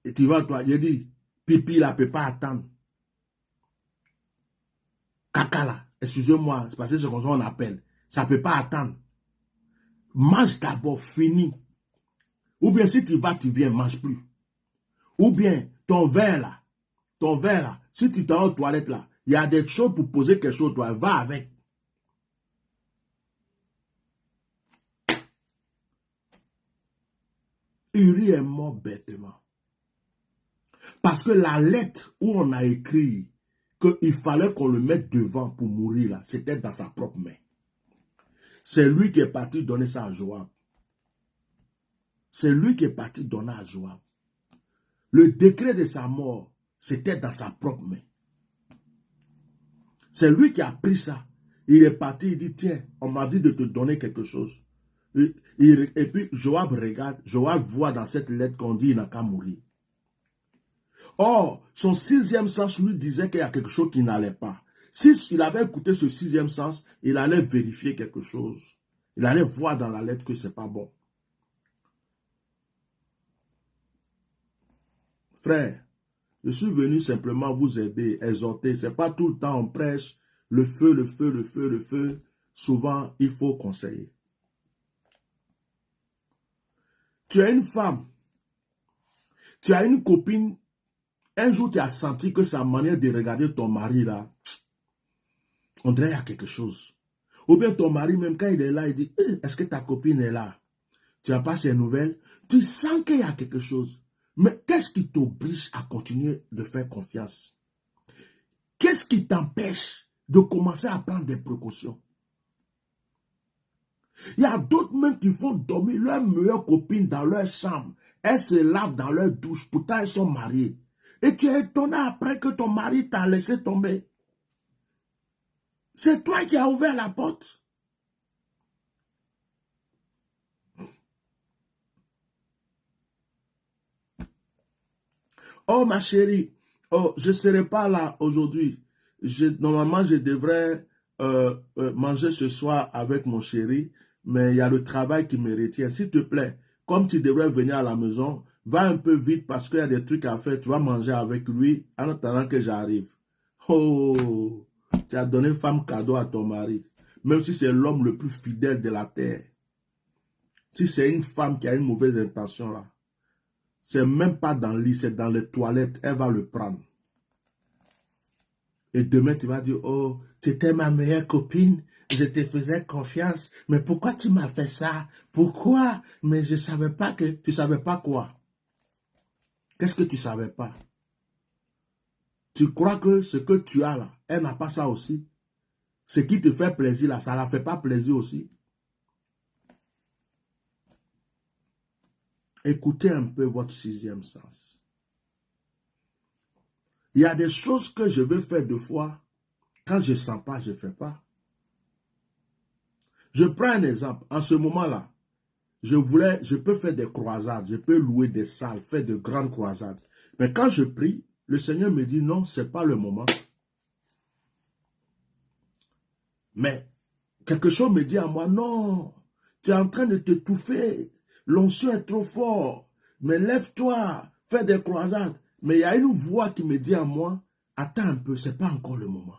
Et tu vas, toi, je dis, pipi là, ne peut pas attendre. Caca là, excusez-moi, c'est parce que c'est comme ça qu'on appelle. Ça ne peut pas attendre. Mange d'abord, fini. Ou bien si tu vas, tu viens, mange plus. Ou bien ton verre là, si tu t'en vas aux toilettes là, il y a des choses pour poser quelque chose, toi, va avec. Uri est mort bêtement. Parce que la lettre où on a écrit qu'il fallait qu'on le mette devant pour mourir là, c'était dans sa propre main. C'est lui qui est parti donner ça à Joab. C'est lui qui est parti donner à Joab. Le décret de sa mort, c'était dans sa propre main. C'est lui qui a pris ça. Il est parti, il dit, tiens, on m'a dit de te donner quelque chose. Et puis Joab regarde, Joab voit dans cette lettre qu'on dit, il n'a qu'à mourir. Or, son sixième sens lui disait qu'il y a quelque chose qui n'allait pas. S'il avait écouté ce sixième sens, il allait vérifier quelque chose. Il allait voir dans la lettre que ce n'est pas bon. Frère, je suis venu simplement vous aider, exhorter. Ce n'est pas tout le temps on prêche le feu, le feu, le feu, le feu. Souvent, il faut conseiller. Tu as une femme, tu as une copine. Un jour, tu as senti que sa manière de regarder ton mari, là, on dirait qu'il y a quelque chose. Ou bien ton mari, même quand il est là, il dit, est-ce que ta copine est là? Tu n'as pas ses nouvelles? Tu sens qu'il y a quelque chose. Mais qu'est-ce qui t'oblige à continuer de faire confiance? Qu'est-ce qui t'empêche de commencer à prendre des précautions? Il y a d'autres même qui font dormir leur meilleure copine dans leur chambre. Elles se lavent dans leur douche, pourtant elles sont mariées. Et tu es étonné après que ton mari t'a laissé tomber. C'est toi qui as ouvert la porte. Oh ma chérie, oh, je ne serai pas là aujourd'hui. Normalement, je devrais manger ce soir avec mon chéri, mais il y a le travail qui me retient. S'il te plaît, comme tu devrais venir à la maison, va un peu vite parce qu'il y a des trucs à faire. Tu vas manger avec lui en attendant que j'arrive. Oh, tu as donné femme cadeau à ton mari, même si c'est l'homme le plus fidèle de la terre. Si c'est une femme qui a une mauvaise intention là, c'est même pas dans le lit, c'est dans les toilettes, elle va le prendre. Et demain, tu vas dire, oh, tu étais ma meilleure copine, je te faisais confiance, mais pourquoi tu m'as fait ça? Pourquoi? Mais je ne savais pas que... Tu ne savais pas quoi? Qu'est-ce que tu ne savais pas? Tu crois que ce que tu as là, elle n'a pas ça aussi? Ce qui te fait plaisir là, ça ne la fait pas plaisir aussi? Écoutez un peu votre sixième sens. Il y a des choses que je veux faire 2 fois. Quand je ne sens pas, je ne fais pas. Je prends un exemple. En ce moment-là, je peux faire des croisades, je peux louer des salles, faire de grandes croisades. Mais quand je prie, le Seigneur me dit non, ce n'est pas le moment. Mais quelque chose me dit à moi, non, tu es en train de t'étouffer, l'onction est trop fort, mais lève-toi, fais des croisades. Mais il y a une voix qui me dit à moi, attends un peu, ce n'est pas encore le moment.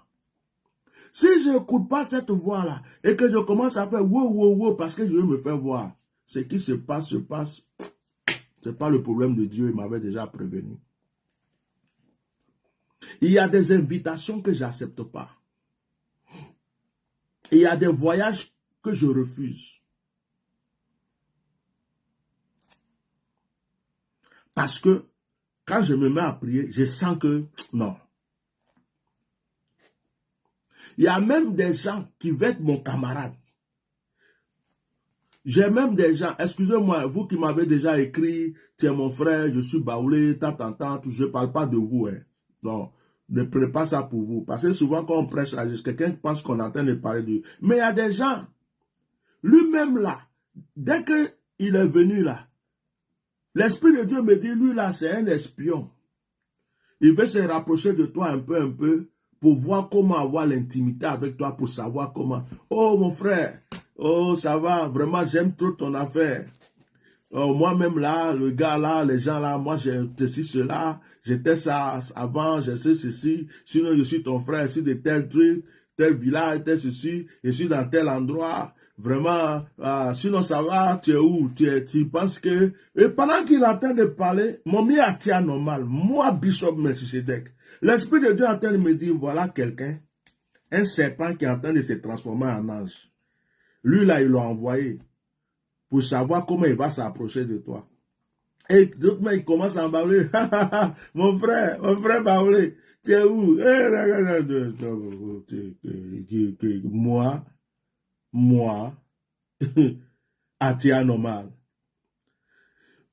Si je n'écoute pas cette voix-là et que je commence à faire wow, wow, wow parce que je veux me faire voir, ce qui se passe, ce n'est pas le problème de Dieu, il m'avait déjà prévenu. Il y a des invitations que je n'accepte pas. Il y a des voyages que je refuse. Parce que quand je me mets à prier, je sens que non. Il y a même des gens qui veulent être mon camarade. J'ai même des gens, excusez-moi, vous qui m'avez déjà écrit, tu es mon frère, je suis baoulé, je ne parle pas de vous. Hein. Non, ne prenez pas ça pour vous. Parce que souvent quand on prêche à Jésus, quelqu'un pense qu'on est en train de parler de lui. Mais il y a des gens, lui-même là, dès qu'il est venu là, l'Esprit de Dieu me dit, lui là, c'est un espion. Il veut se rapprocher de toi un peu, pour voir comment avoir l'intimité avec toi, pour savoir comment. Oh mon frère, oh ça va, vraiment j'aime trop ton affaire. Oh, moi-même là, le gars là, les gens là, moi j'ai ceci, cela, j'étais ça avant, je sais ceci, sinon je suis ton frère, je suis de tel truc, tel village, tel ceci, je suis dans tel endroit. Vraiment, sinon ça va, tu es où? Tu penses que... Et pendant qu'il est en train de parler, mon mieux attire normal, moi, Bishop Melchisedec, l'Esprit de Dieu est en train de me dire, voilà quelqu'un, un serpent qui est en train de se transformer en ange. Lui là, il l'a envoyé pour savoir comment il va s'approcher de toi. Et d'autres, il commence à baouler. Mon frère baoulé, tu es où? Moi, attire normal.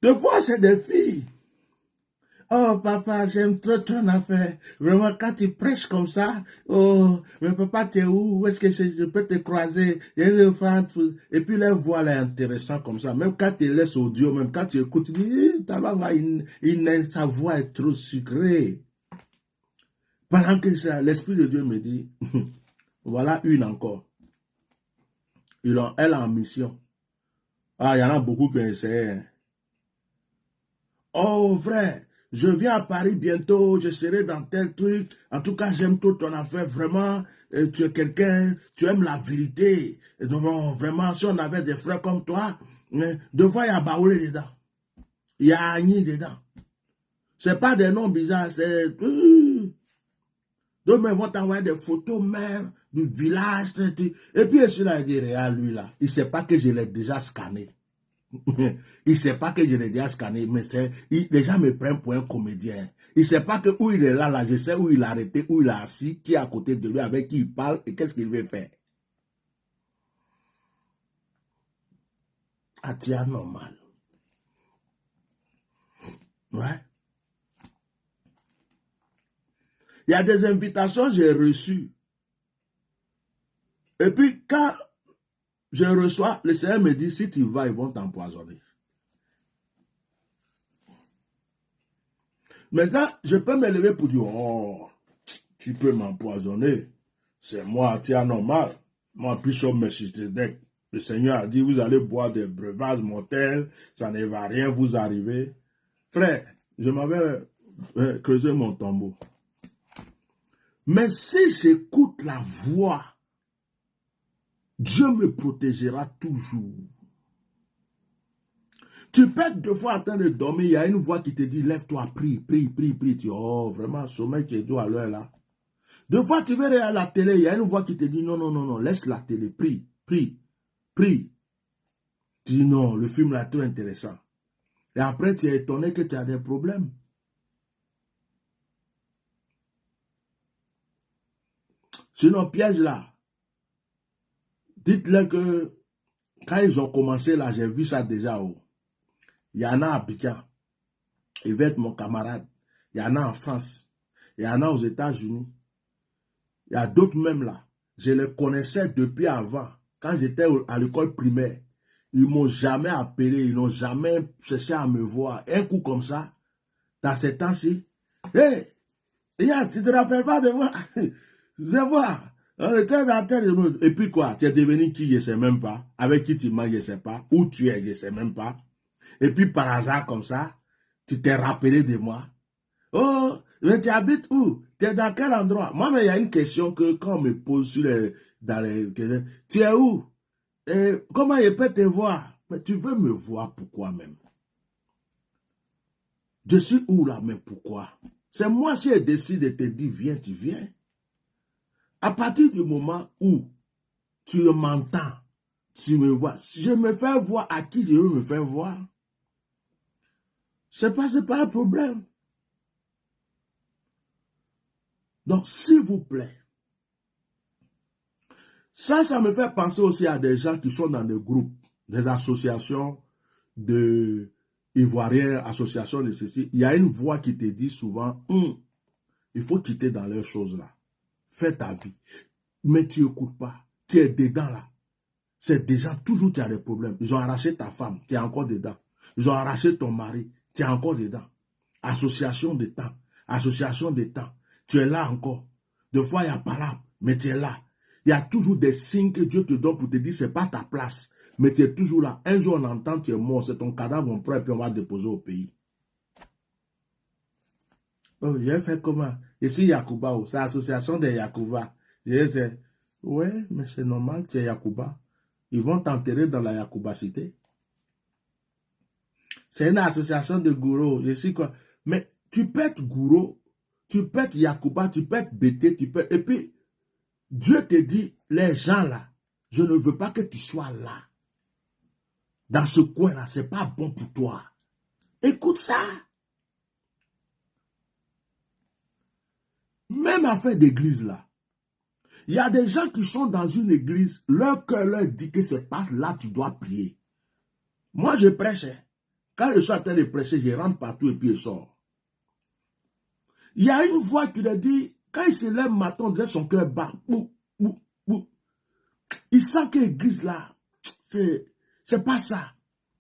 Des fois, c'est des filles. Oh, papa, j'aime trop ton affaire. Vraiment, quand tu prêches comme ça, oh, mais papa, tu es où? Où est-ce que je peux te croiser? Il y a une femme. Et puis, leur voix est intéressante comme ça. Même quand tu laisses audio, même quand tu écoutes, tu dis, sa voix est trop sucrée. Pendant que ça, l'Esprit de Dieu me dit, voilà une encore. Elle est en mission. Ah, il y en a beaucoup qui ont essayé. Hein. Oh, frère, je viens à Paris bientôt, je serai dans tel truc. En tout cas, j'aime tout ton affaire, vraiment. Tu es quelqu'un, tu aimes la vérité. Et donc, vraiment, si on avait des frères comme toi, deux fois, il y a Baoulé dedans. Il y a Agni dedans. Ce n'est pas des noms bizarres, c'est... Donc, ils vont t'envoyer des photos même du village. Et puis, celui-là, il dit, regarde, lui, là, il ne sait pas que je l'ai déjà scanné. Il ne sait pas que je l'ai déjà scanné, mais les gens me prennent pour un comédien. Il ne sait pas que où il est là, je sais où il est arrêté, où il est assis, qui est à côté de lui, avec qui il parle et qu'est-ce qu'il veut faire. Atia normal. Ouais. Il y a des invitations que j'ai reçues. Et puis, quand je reçois, le Seigneur me dit, si tu vas, ils vont t'empoisonner. Maintenant, je peux me lever pour dire, oh, tu peux m'empoisonner. C'est moi, tu es normal. Moi, Bishop Melchisedec. Le Seigneur a dit, vous allez boire des breuvages mortels, ça ne va rien vous arriver. Frère, je m'avais creusé mon tombeau. Mais si j'écoute la voix, Dieu me protégera toujours. Tu peux être 2 fois en train de dormir, il y a une voix qui te dit, lève-toi, prie. Tu dis, oh, vraiment, sommeil qui est doux à l'heure là. 2 fois, tu veux regarder la télé, il y a une voix qui te dit, non, laisse la télé, prie. Tu dis, non, le film là est trop intéressant. Et après, tu es étonné que tu as des problèmes. Sinon, piège là. Dites-leur que quand ils ont commencé là, j'ai vu ça déjà haut. Il y en a à Abidjan. Il va être mon camarade. Il y en a en France. Il y en a aux États-Unis. Il y a d'autres même là. Je les connaissais depuis avant. Quand j'étais à l'école primaire, ils ne m'ont jamais appelé, ils n'ont jamais cherché à me voir. Un coup comme ça, dans ces temps-ci, hé, tu ne te rappelles pas de moi? Je vois. On était dans tel monde. Et puis quoi? Tu es devenu qui? Je ne sais même pas. Avec qui tu manges, je ne sais pas. Où tu es, je ne sais même pas. Et puis par hasard comme ça, tu t'es rappelé de moi. Oh, mais tu habites où? Tu es dans quel endroit? Moi, mais il y a une question que quand on me pose sur tu es où? Et comment je peux te voir? Mais tu veux me voir pourquoi même? Je suis où là, mais pourquoi? C'est moi qui ai décidé de te dire, viens, tu viens. À partir du moment où tu m'entends, tu me vois, si je me fais voir à qui je veux me faire voir, c'est pas un problème. Donc, s'il vous plaît, ça me fait penser aussi à des gens qui sont dans des groupes, des associations de Ivoiriens, associations de ceci. Il y a une voix qui te dit souvent, il faut quitter dans leurs choses là. Fais ta vie. Mais tu n'écoutes pas. Tu es dedans là. C'est déjà toujours tu as des problèmes. Ils ont arraché ta femme, tu es encore dedans. Ils ont arraché ton mari, tu es encore dedans. Association de temps. Association de temps. Tu es là encore. Des fois, il y a pas là, mais tu es là. Il y a toujours des signes que Dieu te donne pour te dire, ce n'est pas ta place. Mais tu es toujours là. Un jour, on entend, tu es mort, c'est ton cadavre, on prend et puis on va déposer au pays. Oh, j'ai fait comment? Je suis Yacouba, c'est l'association des Yacouba. Je dis, ouais, mais c'est normal, tu es Yacouba. Ils vont t'enterrer dans la Yacoubacité. C'est une association de gourous. Je suis quoi? Mais tu peux être gourou, tu peux être Yacouba, tu peux être Bété, tu peux. Et puis, Dieu te dit, les gens là, je ne veux pas que tu sois là. Dans ce coin-là, ce n'est pas bon pour toi. Écoute ça. Même affaire d'église là. Il y a des gens qui sont dans une église, leur cœur leur dit que c'est pas là que tu dois prier. Moi, je prêche. Quand je suis en train de prêcher, je rentre partout et puis je sors. Il y a une voix qui leur dit, quand il se lève matin, on dirait son cœur bat. Bou, bou, bou. Il sent que l'église là, c'est pas ça.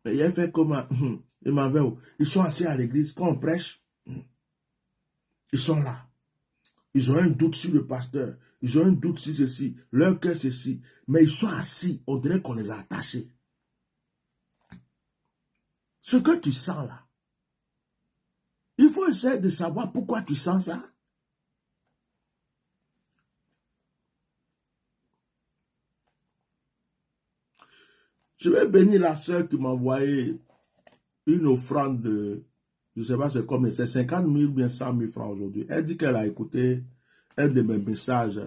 Mais il fait comment? Il m'en va où? Ils sont assis à l'église, quand on prêche, ils sont là. Ils ont un doute sur le pasteur. Ils ont un doute sur ceci. Leur cœur, ceci. Mais ils sont assis. On dirait qu'on les a attachés. Ce que tu sens là, il faut essayer de savoir pourquoi tu sens ça. Je vais bénir la sœur qui m'a envoyé une offrande de, je ne sais pas c'est combien, c'est 50 000 ou bien 100 000 francs aujourd'hui. Elle dit qu'elle a écouté un de mes messages,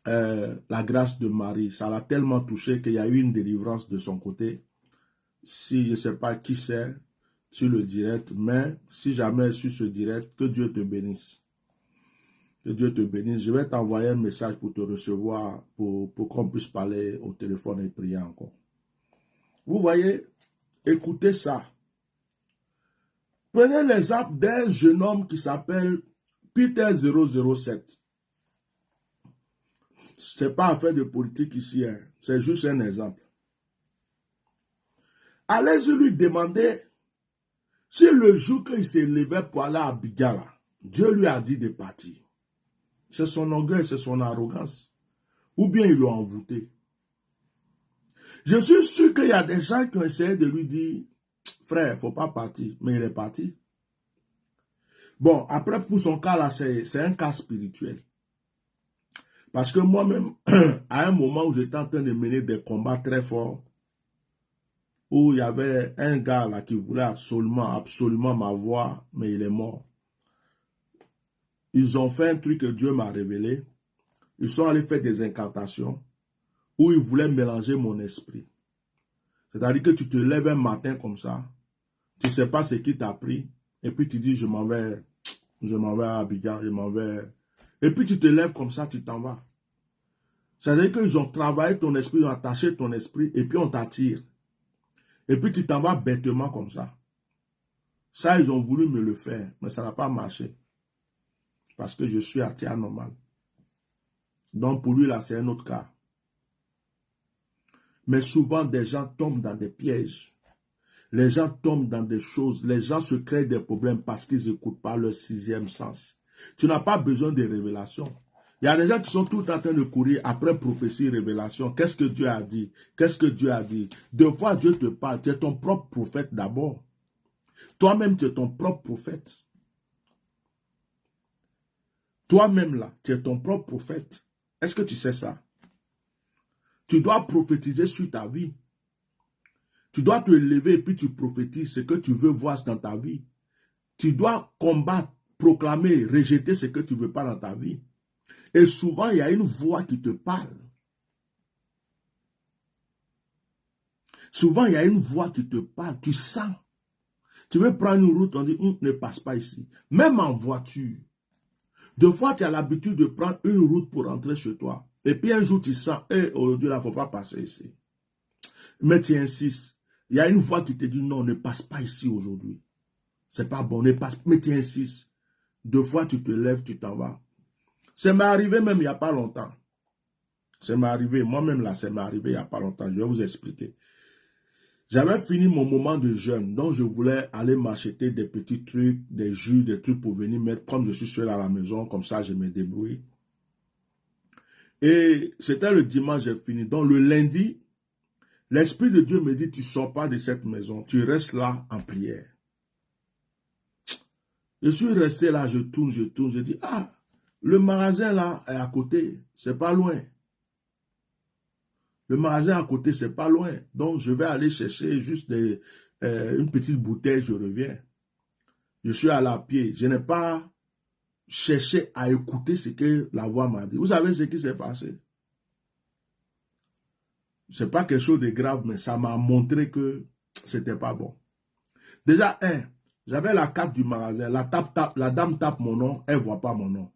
la grâce de Marie. Ça l'a tellement touché qu'il y a eu une délivrance de son côté. Si je ne sais pas qui c'est sur le direct, mais si jamais sur ce direct, que Dieu te bénisse. Que Dieu te bénisse. Je vais t'envoyer un message pour te recevoir, pour qu'on puisse parler au téléphone et prier encore. Vous voyez, écoutez ça. Prenez l'exemple d'un jeune homme qui s'appelle Peter 007. Ce n'est pas affaire de politique ici, hein. C'est juste un exemple. Allez-y lui demander si le jour qu'il s'est levé pour aller à Abidjan, Dieu lui a dit de partir. C'est son orgueil, c'est son arrogance. Ou bien il l'a envoûté. Je suis sûr qu'il y a des gens qui ont essayé de lui dire, frère, il ne faut pas partir. Mais il est parti. Bon, après, pour son cas là, c'est un cas spirituel. Parce que moi-même, à un moment où j'étais en train de mener des combats très forts, où il y avait un gars là qui voulait absolument m'avoir, mais il est mort. Ils ont fait un truc que Dieu m'a révélé. Ils sont allés faire des incantations où ils voulaient mélanger mon esprit. C'est-à-dire que tu te lèves un matin comme ça, tu ne sais pas ce qui t'a pris, et puis tu dis, je m'en vais à Abidjan, je m'en vais. Et puis tu te lèves comme ça, tu t'en vas. C'est-à-dire qu'ils ont travaillé ton esprit, ils ont attaché ton esprit, et puis on t'attire. Et puis tu t'en vas bêtement comme ça. Ça, ils ont voulu me le faire, mais ça n'a pas marché. parce que je suis athée anormal. Donc pour lui, là, c'est un autre cas. Mais souvent, des gens tombent dans des pièges. Les gens tombent dans des choses. Les gens se créent des problèmes parce qu'ils n'écoutent pas leur sixième sens. Tu n'as pas besoin de révélations. Il y a des gens qui sont tout le temps en train de courir après prophétie, révélation. Qu'est-ce que Dieu a dit? Qu'est-ce que Dieu a dit? Deux fois, Dieu te parle. Tu es ton propre prophète d'abord. Toi-même, tu es ton propre prophète. Toi-même, là, tu es ton propre prophète. Est-ce que tu sais ça? Tu dois prophétiser sur ta vie. Tu dois te lever et puis tu prophétises ce que tu veux voir dans ta vie. Tu dois combattre, proclamer, rejeter ce que tu ne veux pas dans ta vie. Et souvent, il y a une voix qui te parle. Souvent, il y a une voix qui te parle. Tu sens. Tu veux prendre une route, on dit, ne passe pas ici. Même en voiture. Deux fois, tu as l'habitude de prendre une route pour rentrer chez toi. Et puis un jour, tu sens, aujourd'hui, là, il ne faut pas passer ici. Mais tu insistes. Il y a une voix qui te dit, non, ne passe pas ici aujourd'hui. C'est pas bon, ne passe pas. Mais tu insistes. Deux fois, tu te lèves, tu t'en vas. Ça m'est arrivé même il n'y a pas longtemps. Ça m'est arrivé, moi-même là, ça m'est arrivé il n'y a pas longtemps. Je vais vous expliquer. J'avais fini mon moment de jeûne, donc je voulais aller m'acheter des petits trucs, des jus, des trucs pour venir mettre, comme je suis seul à la maison, comme ça je me débrouille. Et c'était le dimanche, j'ai fini. Donc le lundi, l'Esprit de Dieu me dit, tu ne sors pas de cette maison, tu restes là en prière. Je suis resté là, je tourne, je dis, ah, le magasin là est à côté, c'est pas loin. Le magasin à côté, c'est pas loin. Donc, je vais aller chercher juste une petite bouteille, je reviens. Je suis allé à pied. Je n'ai pas cherché à écouter ce que la voix m'a dit. Vous savez ce qui s'est passé? Ce n'est pas quelque chose de grave, mais ça m'a montré que c'était pas bon. Déjà, j'avais la carte du magasin. La dame tape mon nom, elle ne voit pas mon nom.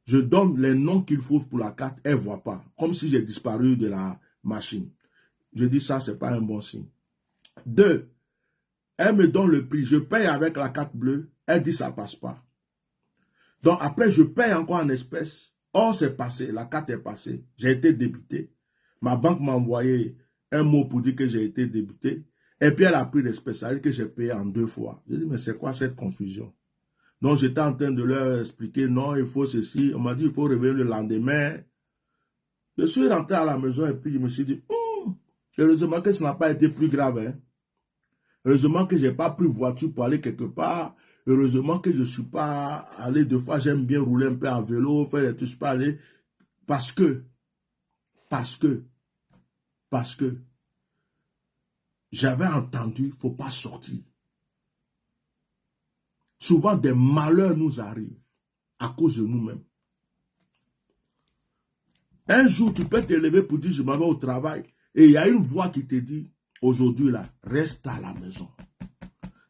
Je donne les noms qu'il faut pour la carte, elle ne voit pas. Comme si j'ai disparu de la machine. Je dis ça, ce n'est pas un bon signe. 2, elle me donne le prix. Je paye avec la carte bleue. Elle dit ça ne passe pas. Donc après, je paye encore en espèces. Or, c'est passé. La carte est passée. J'ai été débité. Ma banque m'a envoyé un mot pour dire que j'ai été débité. Et puis elle a pris l'espèce. Ça veut dire que j'ai payé en 2 fois. Je dis, mais c'est quoi cette confusion? Donc, j'étais en train de leur expliquer, non, il faut ceci. On m'a dit, il faut revenir le lendemain. Je suis rentré à la maison et puis je me suis dit, heureusement que ça n'a pas été plus grave. Hein. Heureusement que je n'ai pas pris voiture pour aller quelque part. Heureusement que je ne suis pas allé 2 fois. J'aime bien rouler un peu à vélo, faire des trucs, je ne suis pas allé. Parce que j'avais entendu, il ne faut pas sortir. Souvent, des malheurs nous arrivent à cause de nous-mêmes. Un jour, tu peux te lever pour dire, je m'en vais au travail. Et il y a une voix qui te dit, aujourd'hui, là, reste à la maison.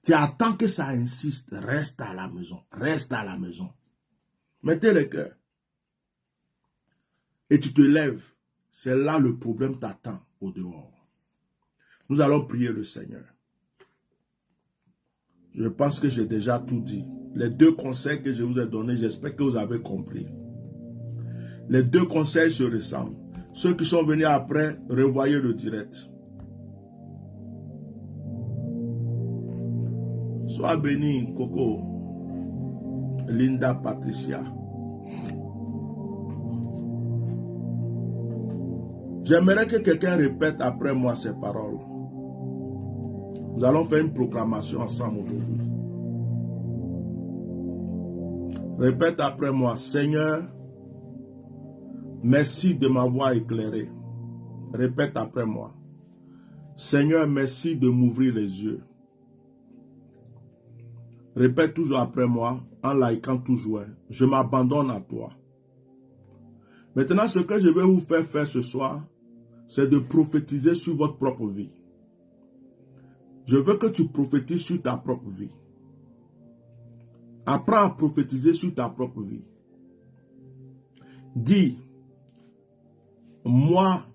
Tu attends que ça insiste, reste à la maison, reste à la maison. Mettez le cœur. Et tu te lèves. C'est là le problème t'attend au dehors. Nous allons prier le Seigneur. Je pense que j'ai déjà tout dit. Les 2 conseils que je vous ai donnés, j'espère que vous avez compris. Les 2 conseils se ressemblent. Ceux qui sont venus après, revoyez le direct. Sois béni, Coco, Linda, Patricia. J'aimerais que quelqu'un répète après moi ces paroles. Nous allons faire une proclamation ensemble aujourd'hui. Répète après moi, Seigneur, merci de m'avoir éclairé. Répète après moi. Seigneur, merci de m'ouvrir les yeux. Répète toujours après moi, en likant toujours. Je m'abandonne à toi. Maintenant, ce que je vais vous faire ce soir, c'est de prophétiser sur votre propre vie. Je veux que tu prophétises sur ta propre vie. Apprends à prophétiser sur ta propre vie. Dis, moi,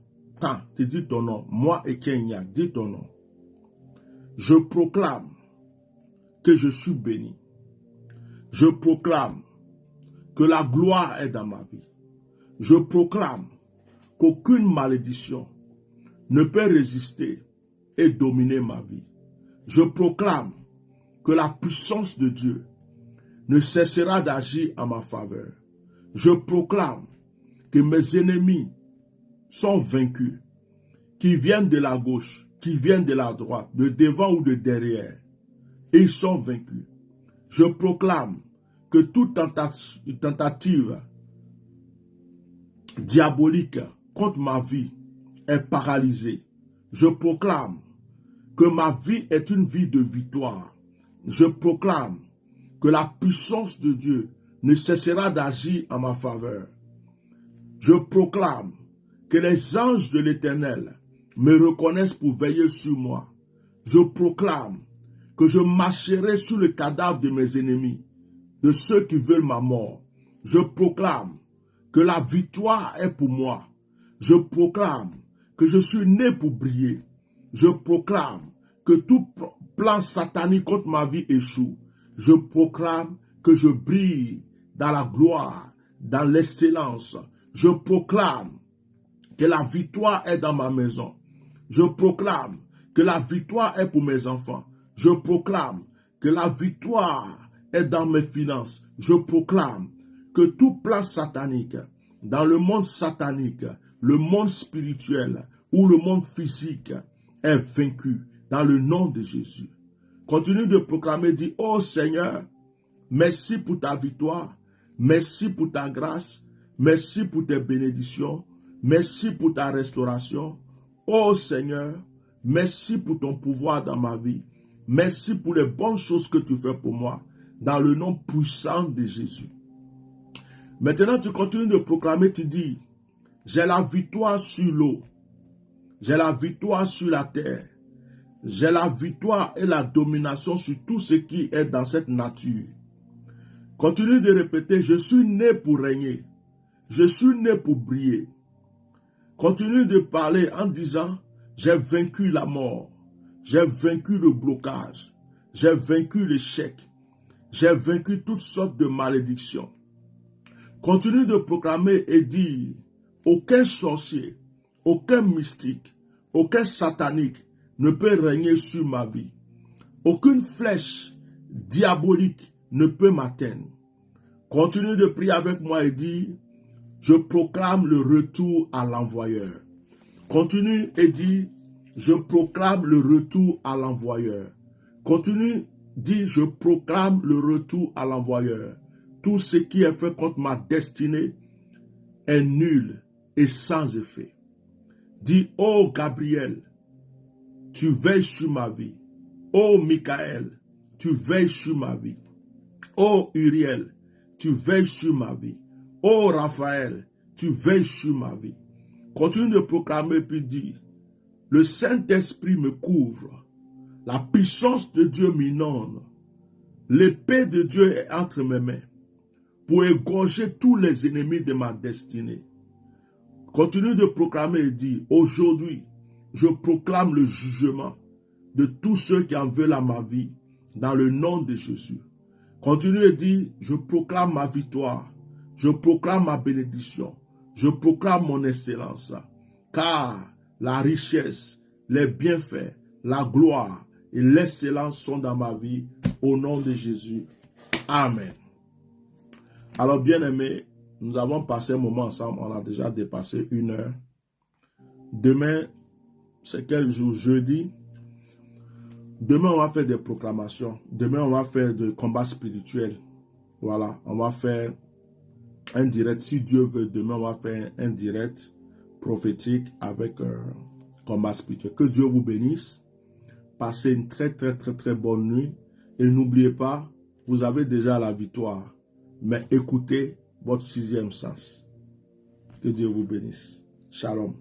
tu dis ton nom, moi et Kenya, dis ton nom. Je proclame que je suis béni. Je proclame que la gloire est dans ma vie. Je proclame qu'aucune malédiction ne peut résister et dominer ma vie. Je proclame que la puissance de Dieu ne cessera d'agir en ma faveur. Je proclame que mes ennemis sont vaincus, qui viennent de la gauche, qui viennent de la droite, de devant ou de derrière, et ils sont vaincus. Je proclame que toute tentative diabolique contre ma vie est paralysée. Je proclame que ma vie est une vie de victoire. Je proclame que la puissance de Dieu ne cessera d'agir en ma faveur. Je proclame que les anges de l'Éternel me reconnaissent pour veiller sur moi. Je proclame que je marcherai sur le cadavre de mes ennemis, de ceux qui veulent ma mort. Je proclame que la victoire est pour moi. Je proclame que je suis né pour briller. Je proclame que tout plan satanique contre ma vie échoue. Je proclame que je brille dans la gloire, dans l'excellence. Je proclame que la victoire est dans ma maison. Je proclame que la victoire est pour mes enfants. Je proclame que la victoire est dans mes finances. Je proclame que tout plan satanique, dans le monde satanique, le monde spirituel ou le monde physique est vaincu dans le nom de Jésus. Continue de proclamer, dis, oh Seigneur, merci pour ta victoire, merci pour ta grâce, merci pour tes bénédictions, merci pour ta restauration. Oh Seigneur, merci pour ton pouvoir dans ma vie. Merci pour les bonnes choses que tu fais pour moi, dans le nom puissant de Jésus. Maintenant, tu continues de proclamer, tu dis, j'ai la victoire sur l'eau, j'ai la victoire sur la terre, j'ai la victoire et la domination sur tout ce qui est dans cette nature. Continue de répéter, je suis né pour régner, je suis né pour briller. Continue de parler en disant, j'ai vaincu la mort, j'ai vaincu le blocage, j'ai vaincu l'échec, j'ai vaincu toutes sortes de malédictions. Continue de proclamer et dire, aucun sorcier, aucun mystique, aucun satanique ne peut régner sur ma vie. Aucune flèche diabolique ne peut m'atteindre. Continue de prier avec moi et dire, je proclame le retour à l'envoyeur. Continue et dis, je proclame le retour à l'envoyeur. Continue, dis, je proclame le retour à l'envoyeur. Tout ce qui est fait contre ma destinée est nul et sans effet. Dis, ô Gabriel, tu veilles sur ma vie. Ô Michael, tu veilles sur ma vie. Ô Uriel, tu veilles sur ma vie. Ô Raphaël, tu veilles sur ma vie. Continue de proclamer puis dis, le Saint-Esprit me couvre, la puissance de Dieu m'inonde, l'épée de Dieu est entre mes mains pour égorger tous les ennemis de ma destinée. Continue de proclamer et dire, aujourd'hui, je proclame le jugement de tous ceux qui en veulent à ma vie, dans le nom de Jésus. Continue et dire, je proclame ma victoire, je proclame ma bénédiction, je proclame mon excellence, car la richesse, les bienfaits, la gloire et l'excellence sont dans ma vie, au nom de Jésus. Amen. Alors, bien-aimés, nous avons passé un moment ensemble, on a déjà dépassé 1 heure. Demain, c'est quel jour? Jeudi. Demain, on va faire des proclamations. Demain, on va faire des combats spirituels. Voilà, on va faire un direct. Si Dieu veut, demain, on va faire un direct prophétique avec combat spirituel. Que Dieu vous bénisse. Passez une très bonne nuit. Et n'oubliez pas, vous avez déjà la victoire. Mais écoutez votre 6e sens. Que Dieu vous bénisse. Shalom.